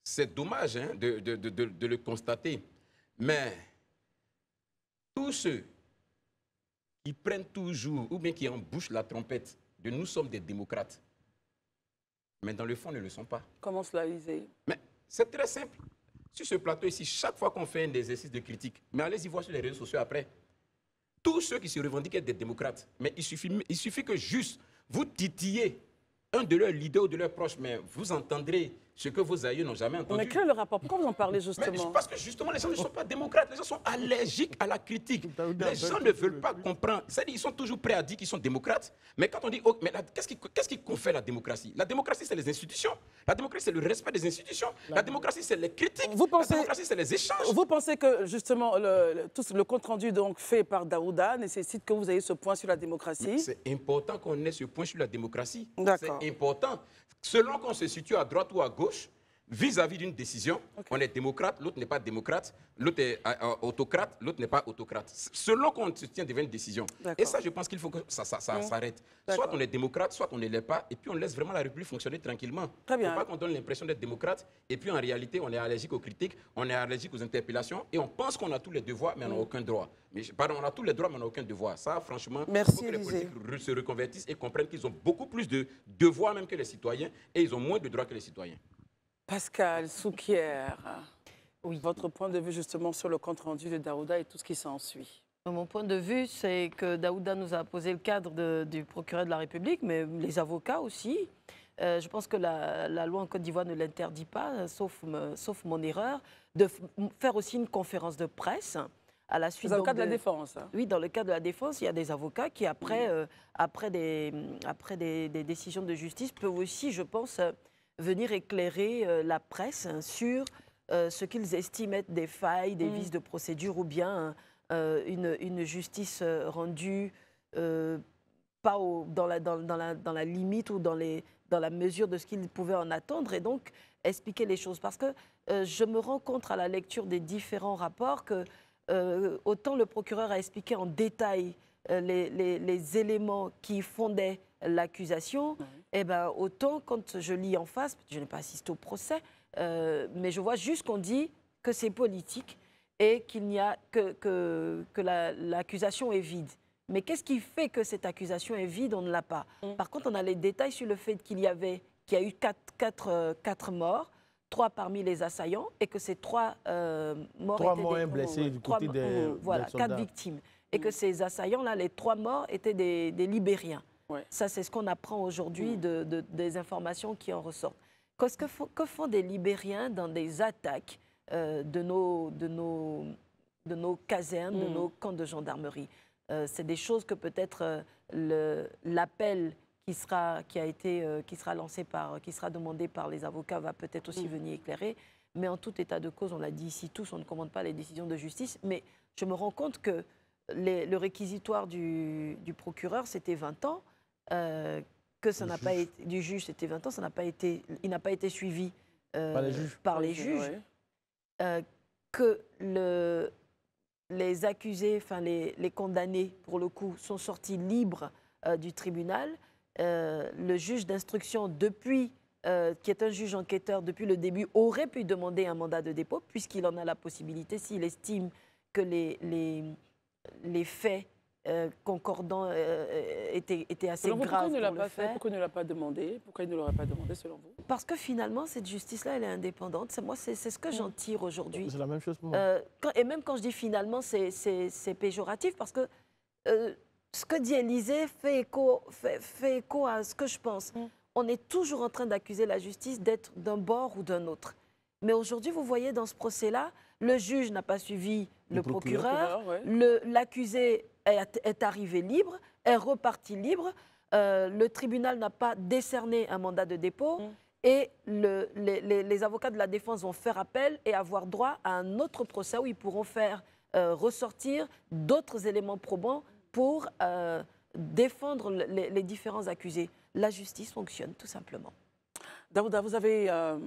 c'est dommage de le constater, mais tous ceux qui prennent toujours, ou bien qui embouchent la trompette de « nous sommes des démocrates », mais dans le fond, ne le sont pas. Comment cela, Élisée? Mais c'est très simple. Sur ce plateau ici, chaque fois qu'on fait un exercice de critique, mais allez-y voir sur les réseaux sociaux après, tous ceux qui se revendiquent être des démocrates, mais il suffit que juste vous titillez un de leurs leaders ou de leurs proches, mais vous entendrez ce que vos aïeux n'ont jamais entendu. Mais quel est le rapport? Pourquoi vous en parlez justement? Parce que justement, les gens ne sont pas démocrates, les gens sont allergiques à la critique. Les gens ne veulent pas comprendre. C'est-à-dire qu'ils sont toujours prêts à dire qu'ils sont démocrates, mais quand on dit, oh, mais qu'est-ce qui confère la démocratie? La démocratie, c'est les institutions. La démocratie, c'est le respect des institutions. La démocratie, c'est les critiques. La démocratie, c'est les échanges. Vous pensez que justement, le compte-rendu donc fait par Daouda nécessite que vous ayez ce point sur la démocratie? C'est important qu'on ait ce point sur la démocratie. D'accord. C'est important. Selon qu'on se situe à droite ou à gauche, vis-à-vis d'une décision, on est démocrate, l'autre n'est pas démocrate, l'autre est autocrate, l'autre n'est pas autocrate. Selon qu'on se tient devant une décision. Et ça, je pense qu'il faut que ça s'arrête. Soit on est démocrate, soit on ne l'est pas, et puis on laisse vraiment la République fonctionner tranquillement. Il ne faut pas qu'on donne l'impression d'être démocrate, et puis en réalité, on est allergique aux critiques, on est allergique aux interpellations, et on pense qu'on a tous les devoirs, mais on n'a aucun droit. Pardon, on a tous les droits, mais on n'a aucun devoir. Ça, franchement, il faut que les politiques se reconvertissent et comprennent qu'ils ont beaucoup plus de devoirs même que les citoyens, et ils ont moins de droits que les citoyens. Pascal Souquier, votre point de vue justement sur le compte-rendu de Daouda et tout ce qui s'ensuit. Mon point de vue, c'est que Daouda nous a posé le cadre du procureur de la République, mais les avocats aussi. Je pense que la loi en Côte d'Ivoire ne l'interdit pas, sauf mon erreur, de faire aussi une conférence de presse. À la suite, dans le cas de la défense. Oui, dans le cas de la défense, il y a des avocats qui, après des décisions de justice, peuvent aussi, je pense, venir éclairer la presse sur ce qu'ils estiment être des failles, des vices de procédure ou bien une justice rendue pas dans la limite ou dans la mesure de ce qu'ils pouvaient en attendre, et donc expliquer les choses. Parce que je me rends compte à la lecture des différents rapports que autant le procureur a expliqué en détail les éléments qui fondaient l'accusation, et ben, autant quand je lis en face, je n'ai pas assisté au procès, mais je vois juste qu'on dit que c'est politique et qu'il n'y a que l'accusation est vide. Mais qu'est-ce qui fait que cette accusation est vide? On ne l'a pas. Par contre, on a les détails sur le fait qu'il y a eu quatre morts, 3 parmi les assaillants, et que ces 3 morts étaient morts blessés du côté des voilà, 4 victimes. Et que ces assaillants-là, les 3 morts, étaient des Libériens. Ça, c'est ce qu'on apprend aujourd'hui des informations qui en ressortent. Que font des Libériens dans des attaques de nos casernes, de nos camps de gendarmerie? C'est des choses que peut-être l'appel qui sera lancé qui sera demandé par les avocats va peut-être aussi venir éclairer. Mais en tout état de cause, on l'a dit ici tous, on ne commande pas les décisions de justice. Mais je me rends compte que le réquisitoire du procureur, c'était 20 ans. Que ça n'a pas été du juge, c'était 20 ans, il n'a pas été suivi par les juges. Que les accusés, enfin les condamnés pour le coup, sont sortis libres du tribunal. Le juge d'instruction, qui est un juge enquêteur depuis le début, aurait pu demander un mandat de dépôt puisqu'il en a la possibilité s'il estime que les faits concordants étaient assez graves pour le faire. Pourquoi il ne l'a pas demandé? Pourquoi il ne l'aurait pas demandé selon vous? Parce que finalement, cette justice-là, elle est indépendante. C'est ce que j'en tire aujourd'hui. C'est la même chose pour moi. Et même quand je dis finalement, c'est péjoratif parce que ce que dit Élysée fait écho à ce que je pense. On est toujours en train d'accuser la justice d'être d'un bord ou d'un autre. Mais aujourd'hui, vous voyez, dans ce procès-là, le juge n'a pas suivi le procureur, l'accusé est arrivé libre, est reparti libre, le tribunal n'a pas décerné un mandat de dépôt et les avocats de la défense vont faire appel et avoir droit à un autre procès où ils pourront faire ressortir d'autres éléments probants pour défendre les différents accusés. La justice fonctionne, tout simplement. Daouda, vous avez un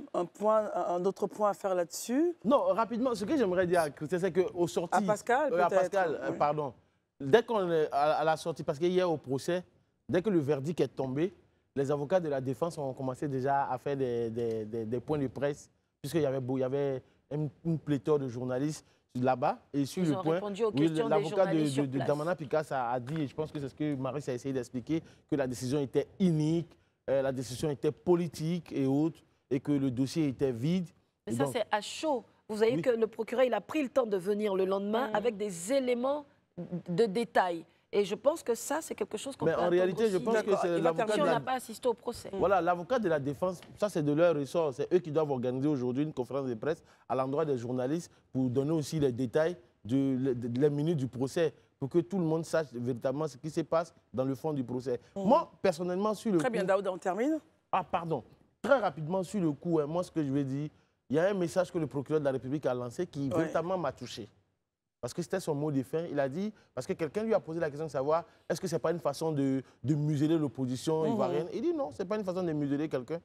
autre point à faire là-dessus? Non, rapidement, ce que j'aimerais dire à Christian, c'est qu'au sorti... À Pascal, peut-être. Pardon. Dès qu'on est à la sortie, parce qu'il y a au procès, dès que le verdict est tombé, les avocats de la défense ont commencé déjà à faire des points de presse, puisqu'il y avait une pléthore de journalistes là-bas. Et sur le point, l'avocat de Damana Picasse a dit, et je pense que c'est ce que Marie a essayé d'expliquer, que la décision était inique, la décision était politique et autres, et que le dossier était vide. Mais ça, c'est à chaud. Vous voyez que le procureur, il a pris le temps de venir le lendemain avec des éléments de détail. Et je pense que ça, c'est quelque chose qu'on peut attendre. Mais en réalité, je pense que c'est l'avocat... Si on n'a pas assisté au procès. Voilà, l'avocat de la défense, ça c'est de leur ressort. C'est eux qui doivent organiser aujourd'hui une conférence de presse à l'endroit des journalistes pour donner aussi les détails les minutes du procès, pour que tout le monde sache véritablement ce qui se passe dans le fond du procès. Moi, personnellement, sur le coup... Très bien, Daouda, on termine. Ah, pardon. Très rapidement, sur le coup, moi, ce que je veux dire, il y a un message que le procureur de la République a lancé qui véritablement m'a touché. Parce que c'était son mot de fin. Il a dit, parce que quelqu'un lui a posé la question de savoir, est-ce que ce n'est pas une façon de museler l'opposition ivoirienne? Il dit non, ce n'est pas une façon de museler quelqu'un.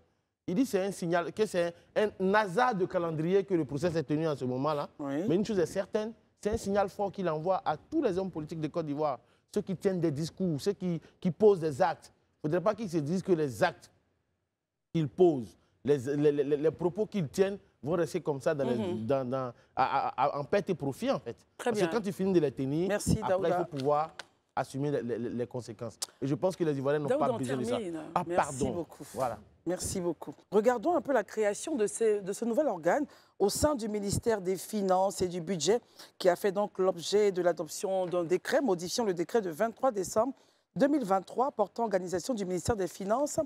Il dit que c'est un signal, que c'est un hasard de calendrier que le procès s'est tenu en ce moment-là. Oui. Mais une chose est certaine, c'est un signal fort qu'il envoie à tous les hommes politiques de Côte d'Ivoire, ceux qui tiennent des discours, ceux qui posent des actes. Il ne faudrait pas qu'ils se disent que les actes qu'ils posent, les propos qu'ils tiennent vont rester comme ça en perte et profit, en fait. Parce que quand tu finis de les tenir, après, il faut pouvoir assumer les conséquences. Et je pense que les Ivoiriens n'ont pas besoin de ça. Ah, merci pardon. Beaucoup. Voilà. Merci beaucoup. Regardons un peu la création de ce nouvel organe au sein du ministère des Finances et du Budget, qui a fait donc l'objet de l'adoption d'un décret modifiant le décret de 23 décembre 2023 portant organisation du ministère des Finances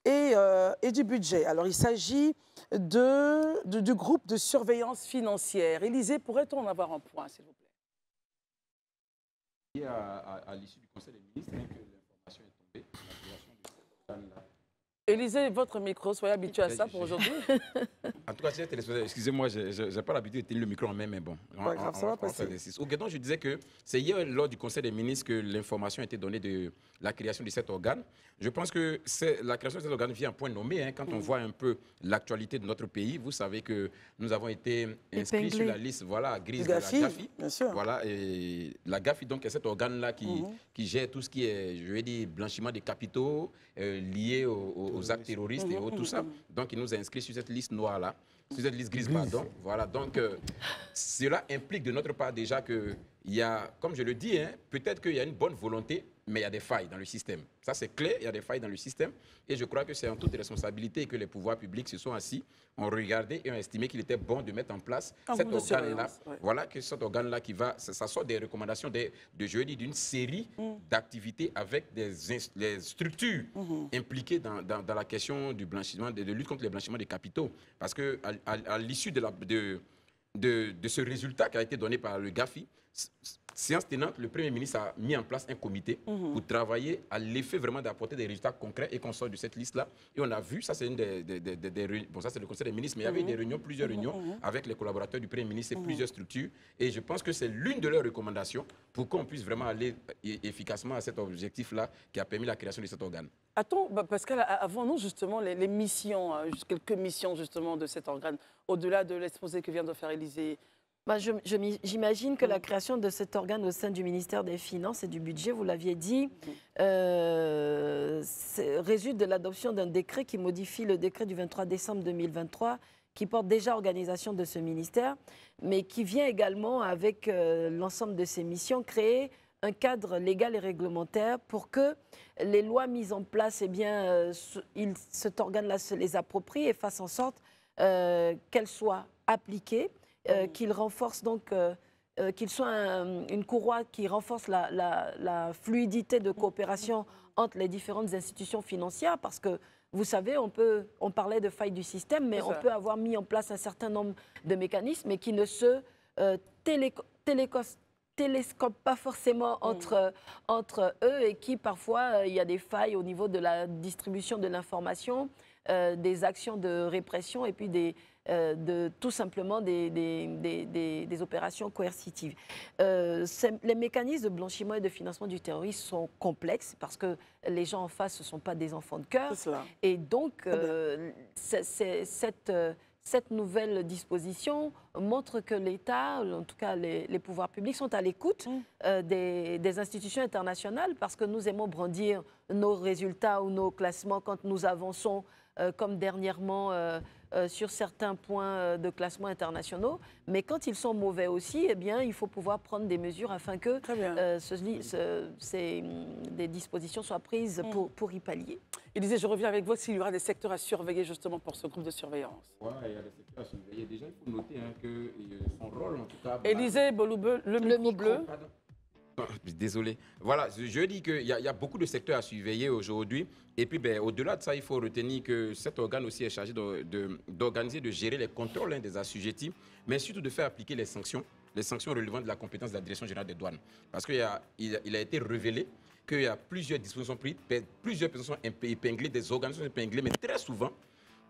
et du Budget. Alors, il s'agit du groupe de surveillance financière. Élisée, pourrait-on en avoir un point, s'il vous plaît? À l'issue du Conseil des ministres, que l'information est tombée, la création de cet organe-là. Élisée, votre micro, soyez habitué à ça pour aujourd'hui. En tout cas, excusez-moi, je n'ai pas l'habitude de tenir le micro en main, mais bon. Pas grave, ça va passer. Donc, je disais que c'est hier, lors du Conseil des ministres, que l'information a été donnée de la création de cet organe. Je pense que la création de cet organe vient à point nommé. Hein, quand on voit un peu l'actualité de notre pays, vous savez que nous avons été inscrits sur la liste grise de la GAFI. Bien sûr. Voilà, et la GAFI, donc, est cet organe-là qui gère tout ce qui est, je vais dire, blanchiment des capitaux liés aux actes terroristes et tout ça. Donc, il nous a inscrits sur cette liste noire-là, sur cette liste grise, pardon. Voilà, donc, cela implique de notre part déjà qu'il y a, comme je le dis, hein, peut-être qu'il y a une bonne volonté, mais il y a des failles dans le système. Ça, c'est clair, il y a des failles dans le système. Et je crois que c'est en toute responsabilité que les pouvoirs publics se sont assis, ont regardé et ont estimé qu'il était bon de mettre en place cet organe-là. Ouais. Voilà, que cet organe-là qui va, ça sort des recommandations d'une série d'activités avec les structures impliquées dans la question du blanchiment, de lutte contre le blanchiment des capitaux. Parce qu'à l'issue de ce résultat qui a été donné par le GAFI, séance tenante, le Premier ministre a mis en place un comité pour travailler à l'effet vraiment d'apporter des résultats concrets et qu'on sort de cette liste-là. Et on a vu, ça c'est une des réunions, bon ça c'est le Conseil des ministres, mais il y avait des réunions, plusieurs réunions avec les collaborateurs du Premier ministre et plusieurs structures. Et je pense que c'est l'une de leurs recommandations pour qu'on puisse vraiment aller efficacement à cet objectif-là qui a permis la création de cet organe. Attends, Pascal, avons-nous justement les missions, quelques missions justement de cet organe, au-delà de l'exposé que vient de faire Élisée? J'imagine que la création de cet organe au sein du ministère des Finances et du Budget, vous l'aviez dit, résulte de l'adoption d'un décret qui modifie le décret du 23 décembre 2023 qui porte déjà organisation de ce ministère, mais qui vient également avec l'ensemble de ses missions créer un cadre légal et réglementaire pour que les lois mises en place, eh bien, cet organe-là se les approprie et fasse en sorte qu'elles soient appliquées. Qu'il renforce donc, qu'il soit une courroie qui renforce la fluidité de coopération entre les différentes institutions financières, parce que vous savez, on parlait de failles du système, mais on peut avoir mis en place un certain nombre de mécanismes et qui ne se télescopent pas forcément entre eux et qui parfois il y a des failles au niveau de la distribution de l'information, des actions de répression et puis tout simplement des opérations coercitives. Les mécanismes de blanchiment et de financement du terrorisme sont complexes parce que les gens en face, ce ne sont pas des enfants de cœur. Et donc, cette nouvelle disposition montre que l'État, en tout cas les pouvoirs publics, sont à l'écoute des institutions internationales parce que nous aimons brandir nos résultats ou nos classements quand nous avançons, comme dernièrement sur certains points de classement internationaux. Mais quand ils sont mauvais aussi, eh bien, il faut pouvoir prendre des mesures afin que des dispositions soient prises pour y pallier. Élisée, je reviens avec vous s'il y aura des secteurs à surveiller justement pour ce groupe de surveillance. Oui, il y a des secteurs à surveiller. Déjà, il faut noter que son rôle, en tout cas... Élisée, le micro bleu. Désolé. Voilà, je dis qu'il y a beaucoup de secteurs à surveiller aujourd'hui. Et puis, au-delà de ça, il faut retenir que cet organe aussi est chargé d'organiser, de gérer les contrôles des assujettis, mais surtout de faire appliquer les sanctions relevant de la compétence de la Direction générale des douanes. Parce qu'il a été révélé qu'il y a plusieurs dispositions prises, plusieurs personnes sont épinglées, des organisations épinglées, mais très souvent,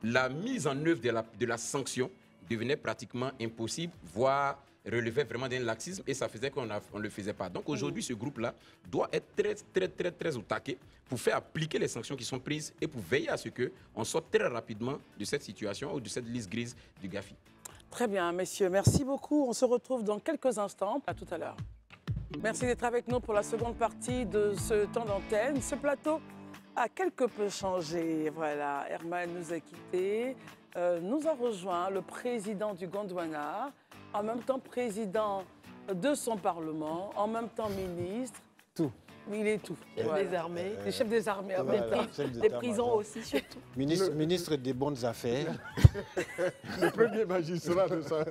la mise en œuvre de la sanction devenait pratiquement impossible, voire relevait vraiment d'un laxisme et ça faisait qu'on ne le faisait pas. Donc aujourd'hui, ce groupe-là doit être très au taquet pour faire appliquer les sanctions qui sont prises et pour veiller à ce qu'on sorte très rapidement de cette situation ou de cette liste grise du GAFI. Très bien, messieurs. Merci beaucoup. On se retrouve dans quelques instants. À tout à l'heure. Merci d'être avec nous pour la seconde partie de ce temps d'antenne. Ce plateau a quelque peu changé. Voilà, Herman nous a quittés. Nous a rejoint le président du Gondwana, en même temps président de son parlement, en même temps ministre. Tout. Il est tout. Chef des armées. Le chef des armées en même temps. Des prisons aussi, surtout. Ministre des bonnes affaires. Le premier magistrat de ça.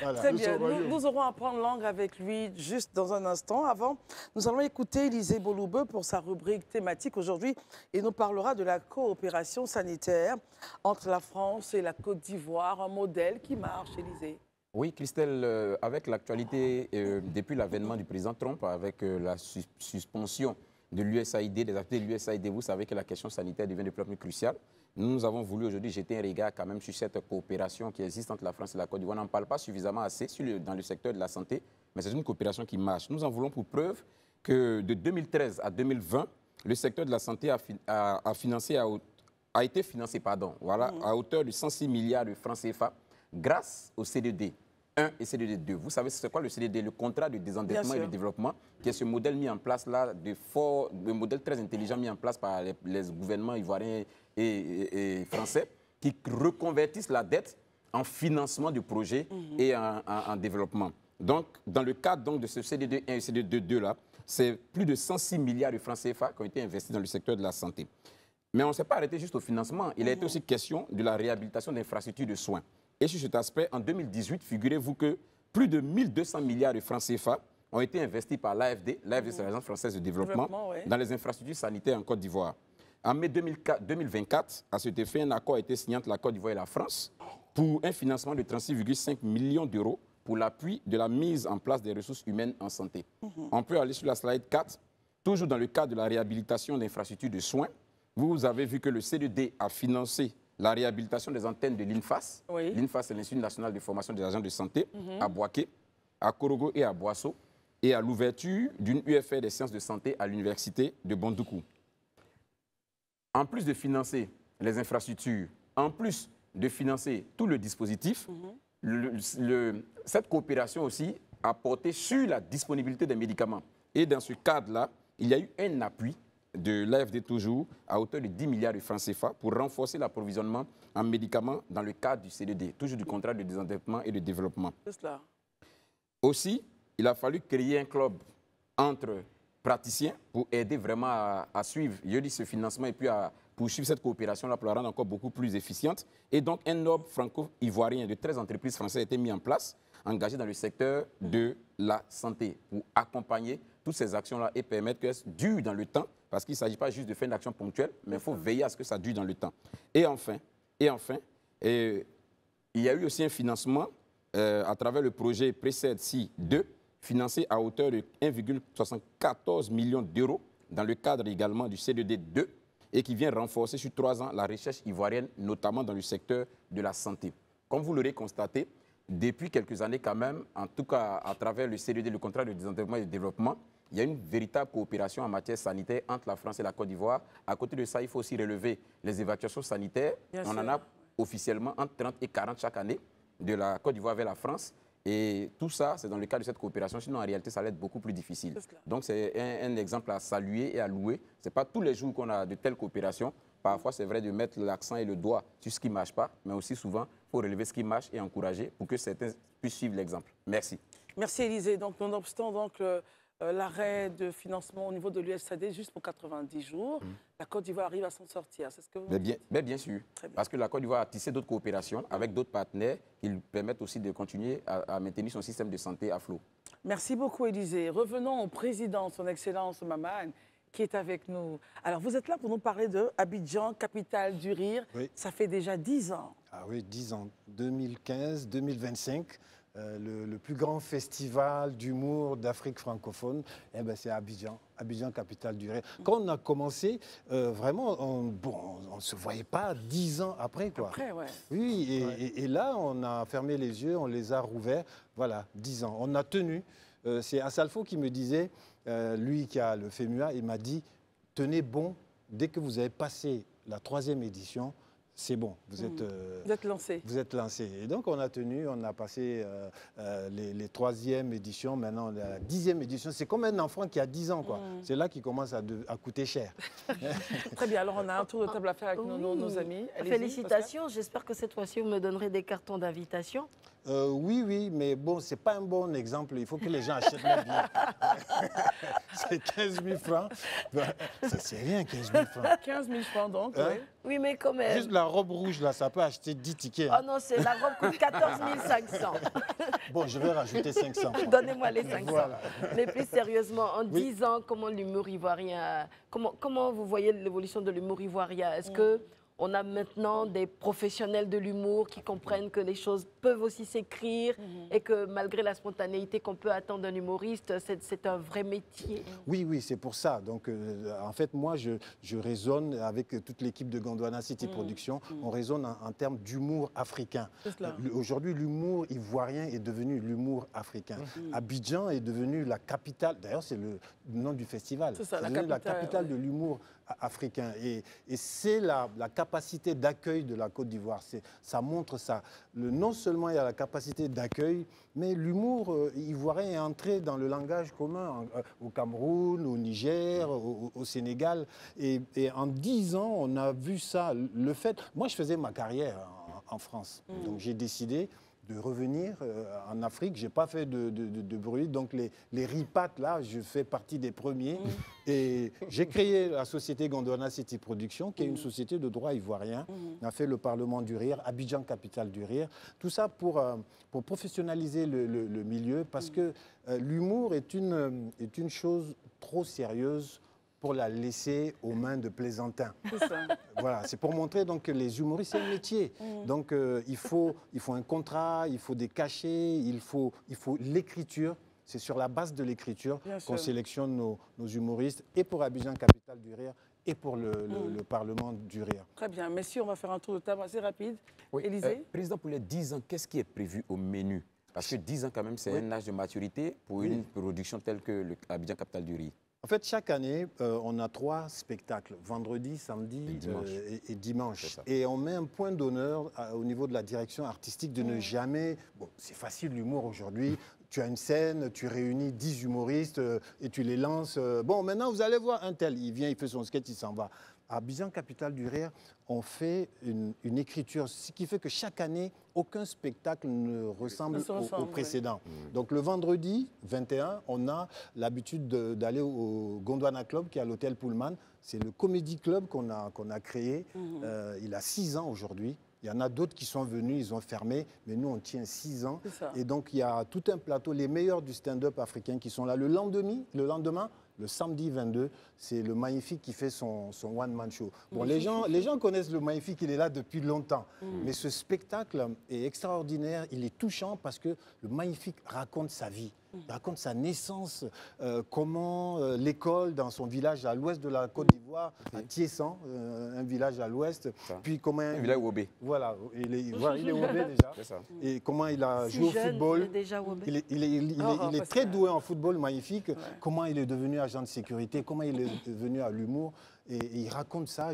Voilà. Très bien. Nous aurons à prendre langue avec lui juste dans un instant. Avant, nous allons écouter Élisée Boloubeu pour sa rubrique thématique aujourd'hui. Il nous parlera de la coopération sanitaire entre la France et la Côte d'Ivoire, un modèle qui marche, Élisée. Oui, Christelle, avec l'actualité depuis l'avènement du président Trump, avec la suspension de l'USAID, des activités de l'USAID, vous savez que la question sanitaire devient de plus en plus cruciale. Nous avons voulu aujourd'hui jeter un regard quand même sur cette coopération qui existe entre la France et la Côte d'Ivoire. On n'en parle pas suffisamment assez dans le secteur de la santé, mais c'est une coopération qui marche. Nous en voulons pour preuve que de 2013 à 2020, le secteur de la santé a été financé à hauteur de 106 milliards de francs CFA grâce au CDD 1 et CDD 2. Vous savez, c'est quoi le CDD? Le contrat de désendettement et de développement, qui est ce modèle mis en place là, de modèle très intelligent mis en place par les gouvernements ivoiriens et français, qui reconvertissent la dette en financement de projets et en développement. Donc, dans le cadre de ce CDD 1 et CDD 2 là, c'est plus de 106 milliards de francs CFA qui ont été investis dans le secteur de la santé. Mais on ne s'est pas arrêté juste au financement. Il a été aussi question de la réhabilitation d'infrastructures de soins. Et sur cet aspect, en 2018, figurez-vous que plus de 1200 milliards de francs CFA ont été investis par l'AFD, l'AFD c'est l'Agence française de développement, dans les infrastructures sanitaires en Côte d'Ivoire. En mai 2024, à cet effet, un accord a été signé entre la Côte d'Ivoire et la France pour un financement de 36,5 millions d'euros pour l'appui de la mise en place des ressources humaines en santé. On peut aller sur la slide 4, toujours dans le cadre de la réhabilitation d'infrastructures de soins. Vous avez vu que le CDD a financé la réhabilitation des antennes de l'INFAS. Oui. L'INFAS, c'est l'Institut national de formation des agents de santé, à Boaké, à Korogo et à Boasso, et à l'ouverture d'une UFR des sciences de santé à l'université de Bondoukou. En plus de financer les infrastructures, en plus de financer tout le dispositif, cette coopération aussi a porté sur la disponibilité des médicaments. Et dans ce cadre-là, il y a eu un appui de l'AFD toujours, à hauteur de 10 milliards de francs CFA pour renforcer l'approvisionnement en médicaments dans le cadre du CDD, toujours du contrat de désendettement et de développement. C'est cela. Aussi, il a fallu créer un club entre praticiens pour aider vraiment à suivre, je dis, ce financement et puis à poursuivre cette coopération-là pour la rendre encore beaucoup plus efficiente. Et donc, un hub franco-ivoirien de 13 entreprises françaises a été mis en place, engagé dans le secteur de la santé pour accompagner toutes ces actions-là et permettre qu'elles durent dans le temps, parce qu'il ne s'agit pas juste de faire une action ponctuelle, mais il faut veiller à ce que ça dure dans le temps. Et enfin, il y a eu aussi un financement à travers le projet Précède-Si 2, financé à hauteur de 1,74 million d'euros dans le cadre également du CDD 2 et qui vient renforcer sur 3 ans la recherche ivoirienne, notamment dans le secteur de la santé. Comme vous l'aurez constaté, depuis quelques années quand même, en tout cas à travers le CDD, le contrat de désendettement et de développement, il y a une véritable coopération en matière sanitaire entre la France et la Côte d'Ivoire. À côté de ça, il faut aussi relever les évacuations sanitaires. On en a officiellement entre 30 et 40 chaque année de la Côte d'Ivoire vers la France. Et tout ça, c'est dans le cadre de cette coopération. Sinon, en réalité, ça allait être beaucoup plus difficile. Donc, c'est un exemple à saluer et à louer. Ce n'est pas tous les jours qu'on a de telles coopérations. Parfois, c'est vrai de mettre l'accent et le doigt sur ce qui ne marche pas, mais aussi souvent, il faut relever ce qui marche et encourager pour que certains puissent suivre l'exemple. Merci. Merci, Élisée. Donc, nonobstant l'arrêt de financement au niveau de l'USAID juste pour 90 jours, la Côte d'Ivoire arrive à s'en sortir. C'est ce que vous dites? Bien sûr. Parce que la Côte d'Ivoire a tissé d'autres coopérations avec d'autres partenaires qui lui permettent aussi de continuer à maintenir son système de santé à flot. Merci beaucoup, Élisée. Revenons au président, son Excellence Maman, qui est avec nous. Alors, vous êtes là pour nous parler de Abidjan, capitale du rire. Oui. Ça fait déjà 10 ans. Ah oui, 10 ans. 2015, 2025. le plus grand festival d'humour d'Afrique francophone, eh ben, c'est Abidjan, Abidjan, capitale du rire. Quand on a commencé, vraiment, on ne se voyait pas 10 ans après, quoi. Après, ouais. Oui, et là, on a fermé les yeux, on les a rouverts. Voilà, 10 ans. On a tenu. C'est Assalfo qui me disait, lui qui a le FEMUA, il m'a dit, tenez bon, dès que vous avez passé la 3e édition, c'est bon, vous êtes lancé. Vous êtes lancé. Et donc, on a tenu, on a passé les 3e éditions, maintenant la 10e édition. C'est comme un enfant qui a 10 ans, quoi. C'est là qu'il commence à coûter cher. Très bien, alors on a un tour de table à faire avec nos amis. Félicitations, j'espère que cette fois-ci, vous me donnerez des cartons d'invitation. Oui, mais bon, c'est pas un bon exemple. Il faut que les gens achètent le billet. C'est 15 000 francs. C'est rien, 15 000 francs. 15 000 francs, donc, hein? Oui. Oui, mais quand même. Juste la robe rouge, là, ça peut acheter 10 tickets. Oh non, la robe coûte 14 500. Bon, je vais rajouter 500 francs. Donnez-moi les 500. Voilà. Mais plus sérieusement, en 10 ans, comment l'humour ivoirien... Comment vous voyez l'évolution de l'humour ivoirien? Est-ce que on a maintenant des professionnels de l'humour qui comprennent que les choses peuvent aussi s'écrire et que malgré la spontanéité qu'on peut attendre d'un humoriste, c'est un vrai métier? Oui, c'est pour ça. Donc, en fait, moi, je raisonne avec toute l'équipe de Gondwana City Productions. On raisonne en termes d'humour africain. Aujourd'hui, l'humour ivoirien est devenu l'humour africain. Abidjan est devenu la capitale. D'ailleurs, c'est le nom du festival. C'est ça, la capitale de l'humour africain. Et c'est la capacité d'accueil de la Côte d'Ivoire. Ça montre ça. Non seulement il y a la capacité d'accueil, mais l'humour ivoirien est entré dans le langage commun au Cameroun, au Niger, au Sénégal. Et en 10 ans, on a vu ça. Moi, je faisais ma carrière en France. Donc j'ai décidé de revenir en Afrique. Je n'ai pas fait de bruit. Donc les ripates, là, je fais partie des premiers. Et j'ai créé la société Gondwana City Productions, qui est une société de droit ivoirien. On a fait le Parlement du Rire, Abidjan, capitale du rire. Tout ça pour professionnaliser le milieu, parce que l'humour est une chose trop sérieuse pour la laisser aux mains de plaisantins. C'est ça. Voilà, c'est pour montrer donc, que les humoristes, c'est un métier. Donc il faut un contrat, il faut des cachets, il faut l'écriture. C'est sur la base de l'écriture qu'on sélectionne nos humoristes, et pour Abidjan, capitale du rire, et pour le Parlement du rire. Très bien. Messieurs, on va faire un tour de table assez rapide. Oui. Élisée Président, pour les 10 ans, qu'est-ce qui est prévu au menu? Parce que 10 ans, quand même, c'est un âge de maturité pour une production telle que Abidjan, capitale du rire. En fait, chaque année, on a 3 spectacles, vendredi, samedi et dimanche. Et on met un point d'honneur au niveau de la direction artistique de ne jamais... Bon, c'est facile l'humour aujourd'hui. Tu as une scène, tu réunis 10 humoristes et tu les lances. Bon, maintenant, vous allez voir un tel. Il vient, il fait son sketch, il s'en va. À Abidjan, capitale du rire, on fait une écriture, ce qui fait que chaque année, aucun spectacle ne ressemble au précédent. Donc le vendredi 21, on a l'habitude d'aller au Gondwana Club, qui est à l'hôtel Pullman. C'est le comédie club qu'on a créé. Il a 6 ans aujourd'hui. Il y en a d'autres qui sont venus, ils ont fermé, mais nous, on tient 6 ans. Et donc, il y a tout un plateau, les meilleurs du stand-up africain qui sont là. Le lendemain, le samedi 22, c'est le Magnifique qui fait son one-man show. Bon, les gens connaissent le Magnifique, il est là depuis longtemps. Mais ce spectacle est extraordinaire, il est touchant parce que le Magnifique raconte sa vie. Il raconte sa naissance, comment l'école dans son village à l'ouest de la Côte d'Ivoire, à Tiessan, un village à l'ouest. Puis comment un village Wobé. Voilà, il est Wobé déjà. Et comment il a joué au football. Il est très doué en football, Magnifique. Comment il est devenu agent de sécurité, comment il est venu à l'humour. Et il raconte ça,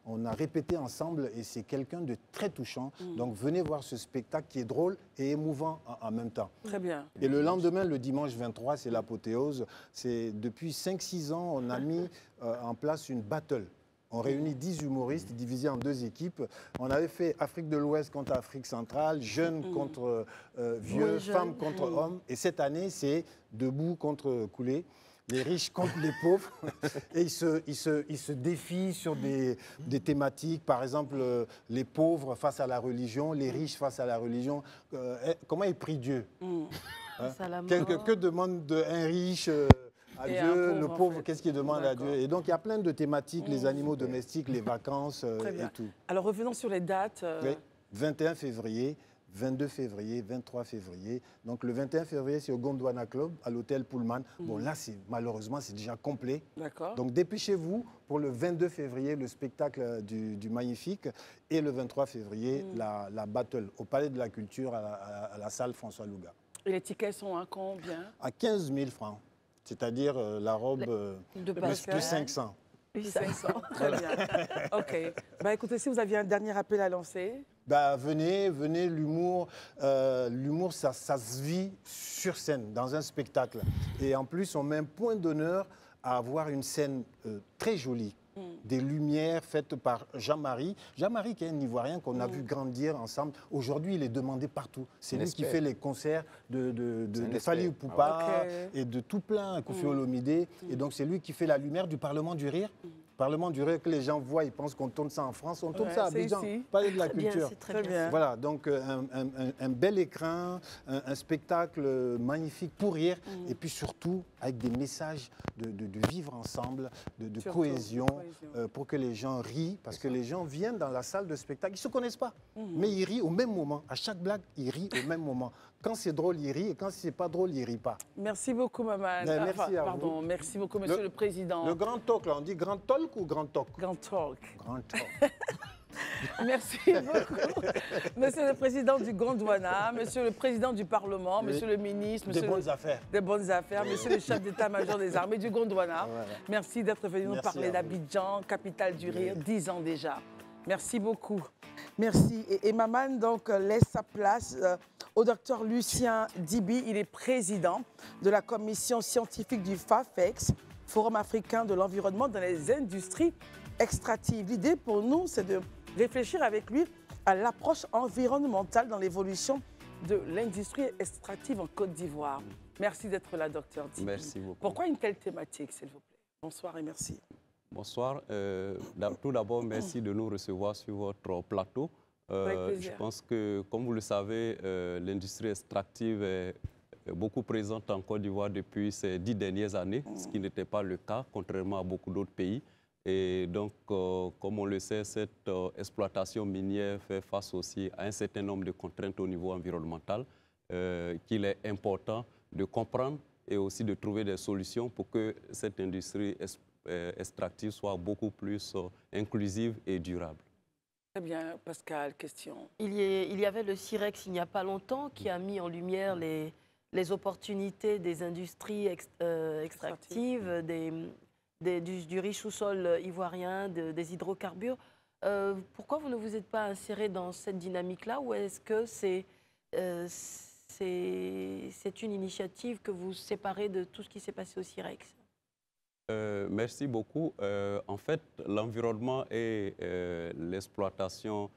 on a répété ensemble et c'est quelqu'un de très touchant. Donc venez voir ce spectacle qui est drôle et émouvant en même temps. Très bien. Et le lendemain, le dimanche 23, c'est l'apothéose. Depuis 5-6 ans, on a mis en place une battle. On réunit 10 humoristes divisés en 2 équipes. On avait fait Afrique de l'Ouest contre Afrique centrale, jeunes contre vieux, femmes contre hommes. Et cette année, c'est debout contre coulé. Les riches contre les pauvres, et ils se défient sur des thématiques, par exemple les pauvres face à la religion, les riches face à la religion. Comment ils prient Dieu que demande un riche à Dieu, le pauvre, qu'est-ce qu'il demande à Dieu? Et donc il y a plein de thématiques, les animaux domestiques, les vacances et tout. Alors revenons sur les dates. 21 février. 22 février, 23 février. Donc le 21 février, c'est au Gondwana Club, à l'hôtel Pullman. Bon, là, malheureusement, c'est déjà complet. D'accord. Donc dépêchez-vous pour le 22 février, le spectacle du Magnifique, et le 23 février, la battle au Palais de la Culture, à la salle François Louga. Et les tickets sont à combien? À 15 000 francs, c'est-à-dire la robe plus 500. Plus 500, très bien. OK. Bah, écoutez, si vous aviez un dernier appel à lancer. Bah, venez, l'humour, ça se vit sur scène, dans un spectacle. Et en plus, on met un point d'honneur à avoir une scène très jolie. Des lumières faites par Jean-Marie. Jean-Marie, qui est un Ivoirien qu'on a vu grandir ensemble. Aujourd'hui, il est demandé partout. C'est lui qui fait les concerts de Fally Ipupa et de tout plein, Koffi Olomidé. Et donc, c'est lui qui fait la lumière du Parlement du Rire. Parlement du Rire que les gens voient, ils pensent qu'on tourne ça en France. On tourne ça à Abidjan, Palais de la Culture. C'est très bien. Voilà, donc un bel écran, un spectacle magnifique pour rire. Et puis surtout, avec des messages de vivre ensemble, de cohésion, pour que les gens rient. Parce que les gens viennent dans la salle de spectacle, ils ne se connaissent pas. Mais ils rient au même moment. À chaque blague, ils rient au même moment. Quand c'est drôle, il rit, et quand c'est pas drôle, il rit pas. Merci beaucoup, Maman. Merci à vous. Merci beaucoup, Monsieur le Président. Le grand talk, là, on dit grand talk ou grand talk? Grand talk. Grand talk. Merci beaucoup, Monsieur le Président du Gondwana, Monsieur le Président du Parlement, Monsieur le Ministre, Des bonnes affaires. Des bonnes affaires, Monsieur le chef d'état-major des armées du Gondwana. Voilà. Merci d'être venu nous parler d'Abidjan, capitale du rire, 10 ans déjà. Merci beaucoup. Merci. Et Maman donc laisse sa place au docteur Lucien Dibi. Il est président de la commission scientifique du FAFEX, Forum africain de l'environnement dans les industries extractives. L'idée pour nous, c'est de réfléchir avec lui à l'approche environnementale dans l'évolution de l'industrie extractive en Côte d'Ivoire. Merci d'être là, docteur Dibi. Merci beaucoup. Pourquoi une telle thématique, s'il vous plaît? Bonsoir et merci. Bonsoir. Tout d'abord, merci de nous recevoir sur votre plateau. Je pense que, comme vous le savez, l'industrie extractive est beaucoup présente en Côte d'Ivoire depuis ces 10 dernières années, ce qui n'était pas le cas, contrairement à beaucoup d'autres pays. Et donc, comme on le sait, cette exploitation minière fait face aussi à un certain nombre de contraintes au niveau environnemental qu'il est important de comprendre et aussi de trouver des solutions pour que cette industrie extractive soit beaucoup plus inclusive et durable. Très bien, Pascal, question. Il y avait le CIREX il n'y a pas longtemps qui a mis en lumière les opportunités des industries extractives, du riche sous-sol ivoirien, des hydrocarbures. Pourquoi vous ne vous êtes pas inséré dans cette dynamique-là, ou est-ce que c'est une initiative que vous séparez de tout ce qui s'est passé au CIREX? Merci beaucoup. En fait, l'environnement et l'exploitation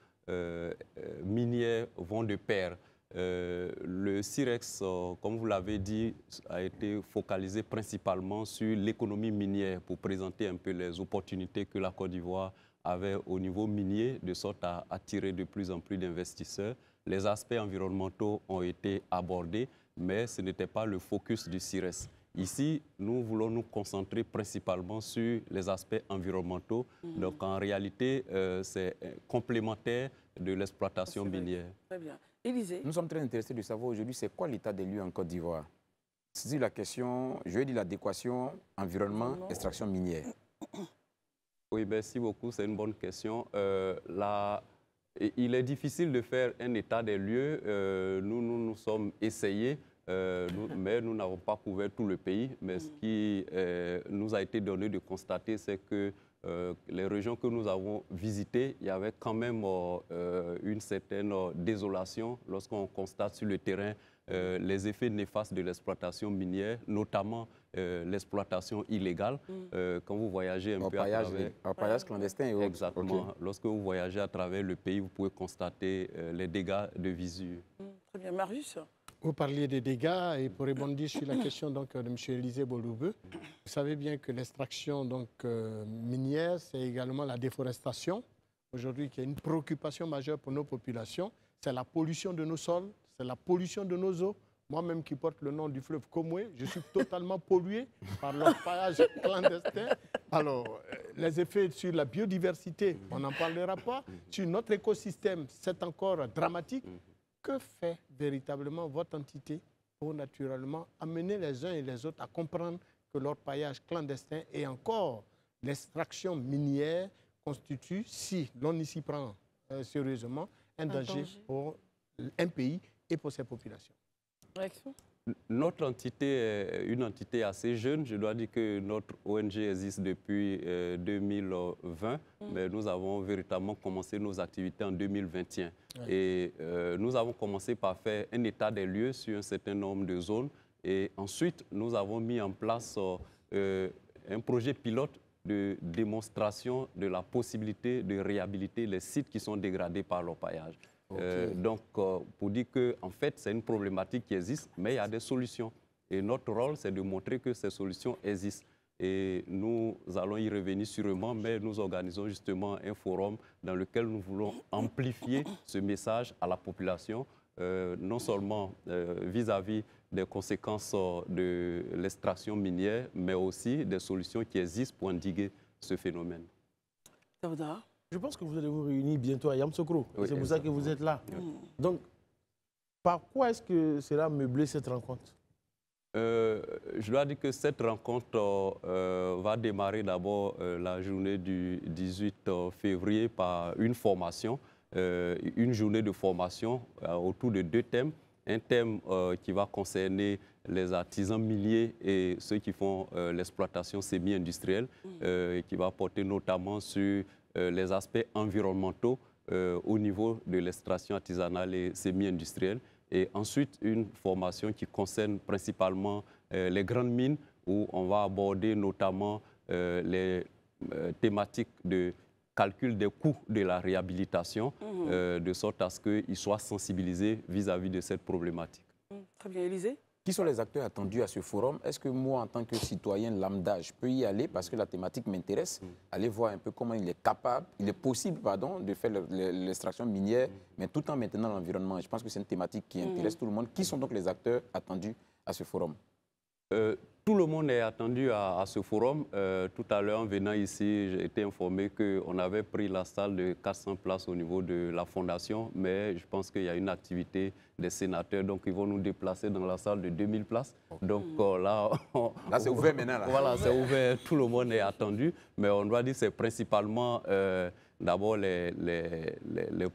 minière vont de pair. Le CIREX, comme vous l'avez dit, a été focalisé principalement sur l'économie minière pour présenter un peu les opportunités que la Côte d'Ivoire avait au niveau minier, de sorte à attirer de plus en plus d'investisseurs. Les aspects environnementaux ont été abordés, mais ce n'était pas le focus du CIREX. Ici, nous voulons nous concentrer principalement sur les aspects environnementaux. Donc, en réalité, c'est complémentaire de l'exploitation minière. Très bien. Élisée. Nous sommes très intéressés de savoir aujourd'hui c'est quoi l'état des lieux en Côte d'Ivoire. C'est la question, je vais dire l'adéquation environnement-extraction minière. Oui, merci beaucoup, c'est une bonne question. Il est difficile de faire un état des lieux. Nous sommes essayés. Mais nous n'avons pas couvert tout le pays. Mais ce qui nous a été donné de constater, c'est que les régions que nous avons visitées, il y avait quand même une certaine désolation lorsqu'on constate sur le terrain les effets néfastes de l'exploitation minière, notamment l'exploitation illégale. Quand vous voyagez un peu à travers... Orpaillage clandestin et autres. Exactement. Okay. Lorsque vous voyagez à travers le pays, vous pouvez constater les dégâts de visu. Très bien. Marius? Vous parliez des dégâts, et pour répondre sur la question donc, de M. Élisée Boloubeu, vous savez bien que l'extraction minière, c'est également la déforestation. Aujourd'hui, qui est une préoccupation majeure pour nos populations, c'est la pollution de nos sols, c'est la pollution de nos eaux. Moi-même qui porte le nom du fleuve Komoué, je suis totalement pollué par l'orpaillage clandestin. Alors, les effets sur la biodiversité, on n'en parlera pas. Sur notre écosystème, c'est encore dramatique. que fait véritablement votre entité pour naturellement amener les uns et les autres à comprendre que leur paillage clandestin et encore l'extraction minière constitue, si l'on y s'y prend sérieusement, un danger pour un pays et pour ses populations. Réaction? Notre entité est une entité assez jeune. Je dois dire que notre ONG existe depuis 2020, mais nous avons véritablement commencé nos activités en 2021. Ouais. Et nous avons commencé par faire un état des lieux sur un certain nombre de zones. Et ensuite, nous avons mis en place un projet pilote de démonstration de la possibilité de réhabiliter les sites qui sont dégradés par l'orpaillage. Okay. Donc, pour dire qu'en fait, c'est une problématique qui existe, mais il y a des solutions. Et notre rôle, c'est de montrer que ces solutions existent. Et nous allons y revenir sûrement, mais nous organisons justement un forum dans lequel nous voulons amplifier ce message à la population, non seulement vis-à-vis des conséquences de l'extraction minière, mais aussi des solutions qui existent pour endiguer ce phénomène. Daouda? Je pense que vous allez vous réunir bientôt à Yamoussoukro. Oui, c'est pour ça que vous êtes là. Oui. Donc, par quoi est-ce que sera meublée cette rencontre? Je dois dire que cette rencontre va démarrer d'abord la journée du 18 février par une formation, une journée de formation autour de 2 thèmes. Un thème qui va concerner les artisans miniers et ceux qui font l'exploitation semi-industrielle, qui va porter notamment sur les aspects environnementaux au niveau de l'extraction artisanale et semi-industrielle. Et ensuite, une formation qui concerne principalement les grandes mines, où on va aborder notamment les thématiques de calcul des coûts de la réhabilitation, de sorte à ce qu'ils soient sensibilisés vis-à-vis de cette problématique. Très bien, Élisée. Qui sont les acteurs attendus à ce forum? Est-ce que moi, en tant que citoyen lambda, je peux y aller parce que la thématique m'intéresse, aller voir un peu comment il est possible de faire l'extraction minière, mais tout en maintenant l'environnement. Je pense que c'est une thématique qui intéresse tout le monde. Qui sont donc les acteurs attendus à ce forum? Tout le monde est attendu à ce forum. Tout à l'heure, en venant ici, j'ai été informé qu'on avait pris la salle de 400 places au niveau de la fondation, mais je pense qu'il y a une activité des sénateurs, donc ils vont nous déplacer dans la salle de 2000 places. Donc là, là c'est ouvert maintenant. Là. Voilà, c'est ouvert, tout le monde est attendu, mais on doit dire que c'est principalement d'abord les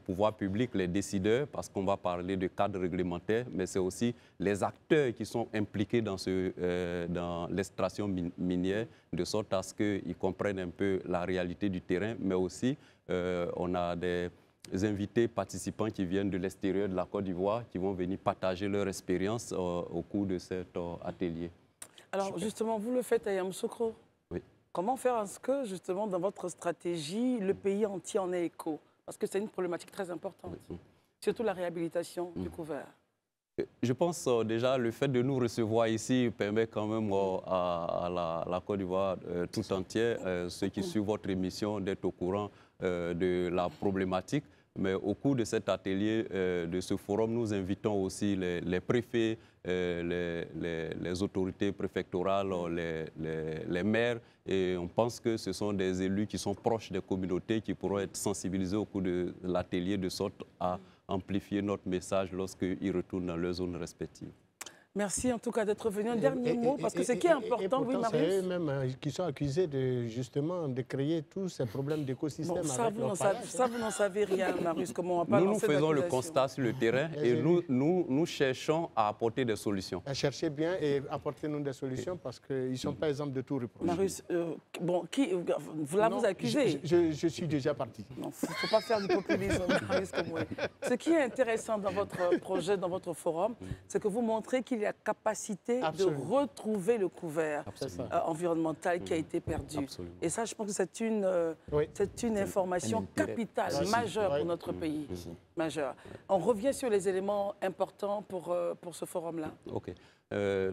pouvoirs publics, les décideurs, parce qu'on va parler de cadre réglementaire, mais c'est aussi les acteurs qui sont impliqués dans l'extraction minière, de sorte à ce qu'ils comprennent un peu la réalité du terrain, mais aussi on a des invités participants qui viennent de l'extérieur de la Côte d'Ivoire, qui vont venir partager leur expérience au cours de cet atelier. Alors justement, vous le faites à Yamoussoukro. Oui. Comment faire à ce que, justement, dans votre stratégie, le pays entier en ait écho? Parce que c'est une problématique très importante, surtout la réhabilitation du couvert. Je pense déjà le fait de nous recevoir ici permet quand même à la Côte d'Ivoire tout entière, ceux qui suivent votre émission, d'être au courant de la problématique. Mais au cours de cet atelier, de ce forum, nous invitons aussi les préfets, les autorités préfectorales, les maires. Et on pense que ce sont des élus qui sont proches des communautés qui pourront être sensibilisés au cours de l'atelier de sorte à amplifier notre message lorsqu'ils retournent dans leurs zones respectives. Merci en tout cas d'être venu. Un dernier mot, parce que ce qui est important, oui, Marius. C'est eux-mêmes qui sont accusés justement de créer tous ces problèmes d'écosystème. Ça, vous n'en savez rien, Marius. Comment on va pas nous faisons le constat sur le terrain et nous cherchons à apporter des solutions. Cherchez bien et apportez-nous des solutions parce qu'ils ne sont pas exemples de tout reproche. Marius, vous accusez. Je suis déjà parti. Non, il ne faut pas faire du populisme, Marius. Ce qui est intéressant dans votre projet, dans votre forum, c'est que vous montrez qu'il y a la capacité de retrouver le couvert environnemental qui a été perdu. Absolument. Et ça, je pense que c'est une information capitale, majeure pour notre pays. Majeure. On revient sur les éléments importants pour ce forum-là. OK.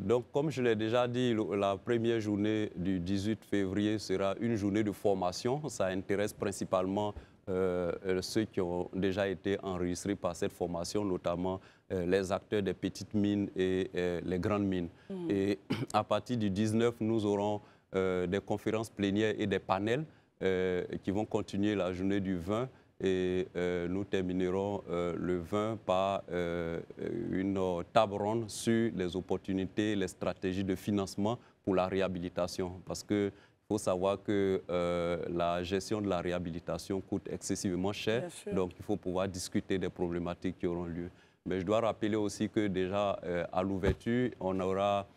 Donc, comme je l'ai déjà dit, la première journée du 18 février sera une journée de formation. Ça intéresse principalement ceux qui ont déjà été enregistrés par cette formation, notamment les acteurs des petites mines et les grandes mines. Et à partir du 19, nous aurons des conférences plénières et des panels qui vont continuer la journée du 20 Et nous terminerons le 20 par une table ronde sur les opportunités, les stratégies de financement pour la réhabilitation. Parce qu'il faut savoir que la gestion de la réhabilitation coûte excessivement cher. Donc, il faut pouvoir discuter des problématiques qui auront lieu. Mais je dois rappeler aussi que déjà, à l'ouverture, on aura...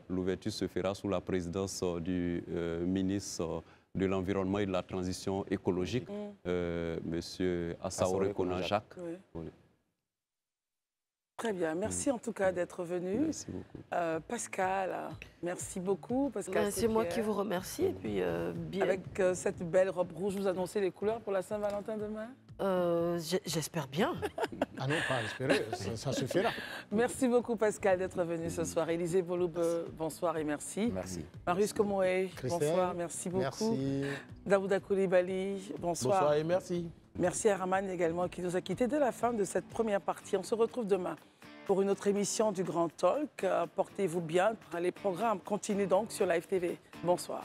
l'ouverture se fera sous la présidence du ministre de l'Environnement et de la Transition écologique, M. Assaouré Konajak. Oui. Très bien. Merci en tout cas d'être venu. Merci beaucoup. Pascal, merci beaucoup. C'est moi qui vous remercie. Et puis, bien... Avec cette belle robe rouge, vous annoncez les couleurs pour la Saint-Valentin demain? J'espère bien. Ah non, pas espérer, ça se fera. Merci beaucoup Pascal d'être venu ce soir. Élisée Boloub, bonsoir et merci. Merci. Marius Komoé, bonsoir, merci beaucoup. Merci. Daouda Koulibaly, bonsoir. Bonsoir et merci. Merci à Raman également qui nous a quittés dès la fin de cette première partie. On se retrouve demain pour une autre émission du Grand Talk. Portez-vous bien. Les programmes continuent donc sur Live TV. Bonsoir.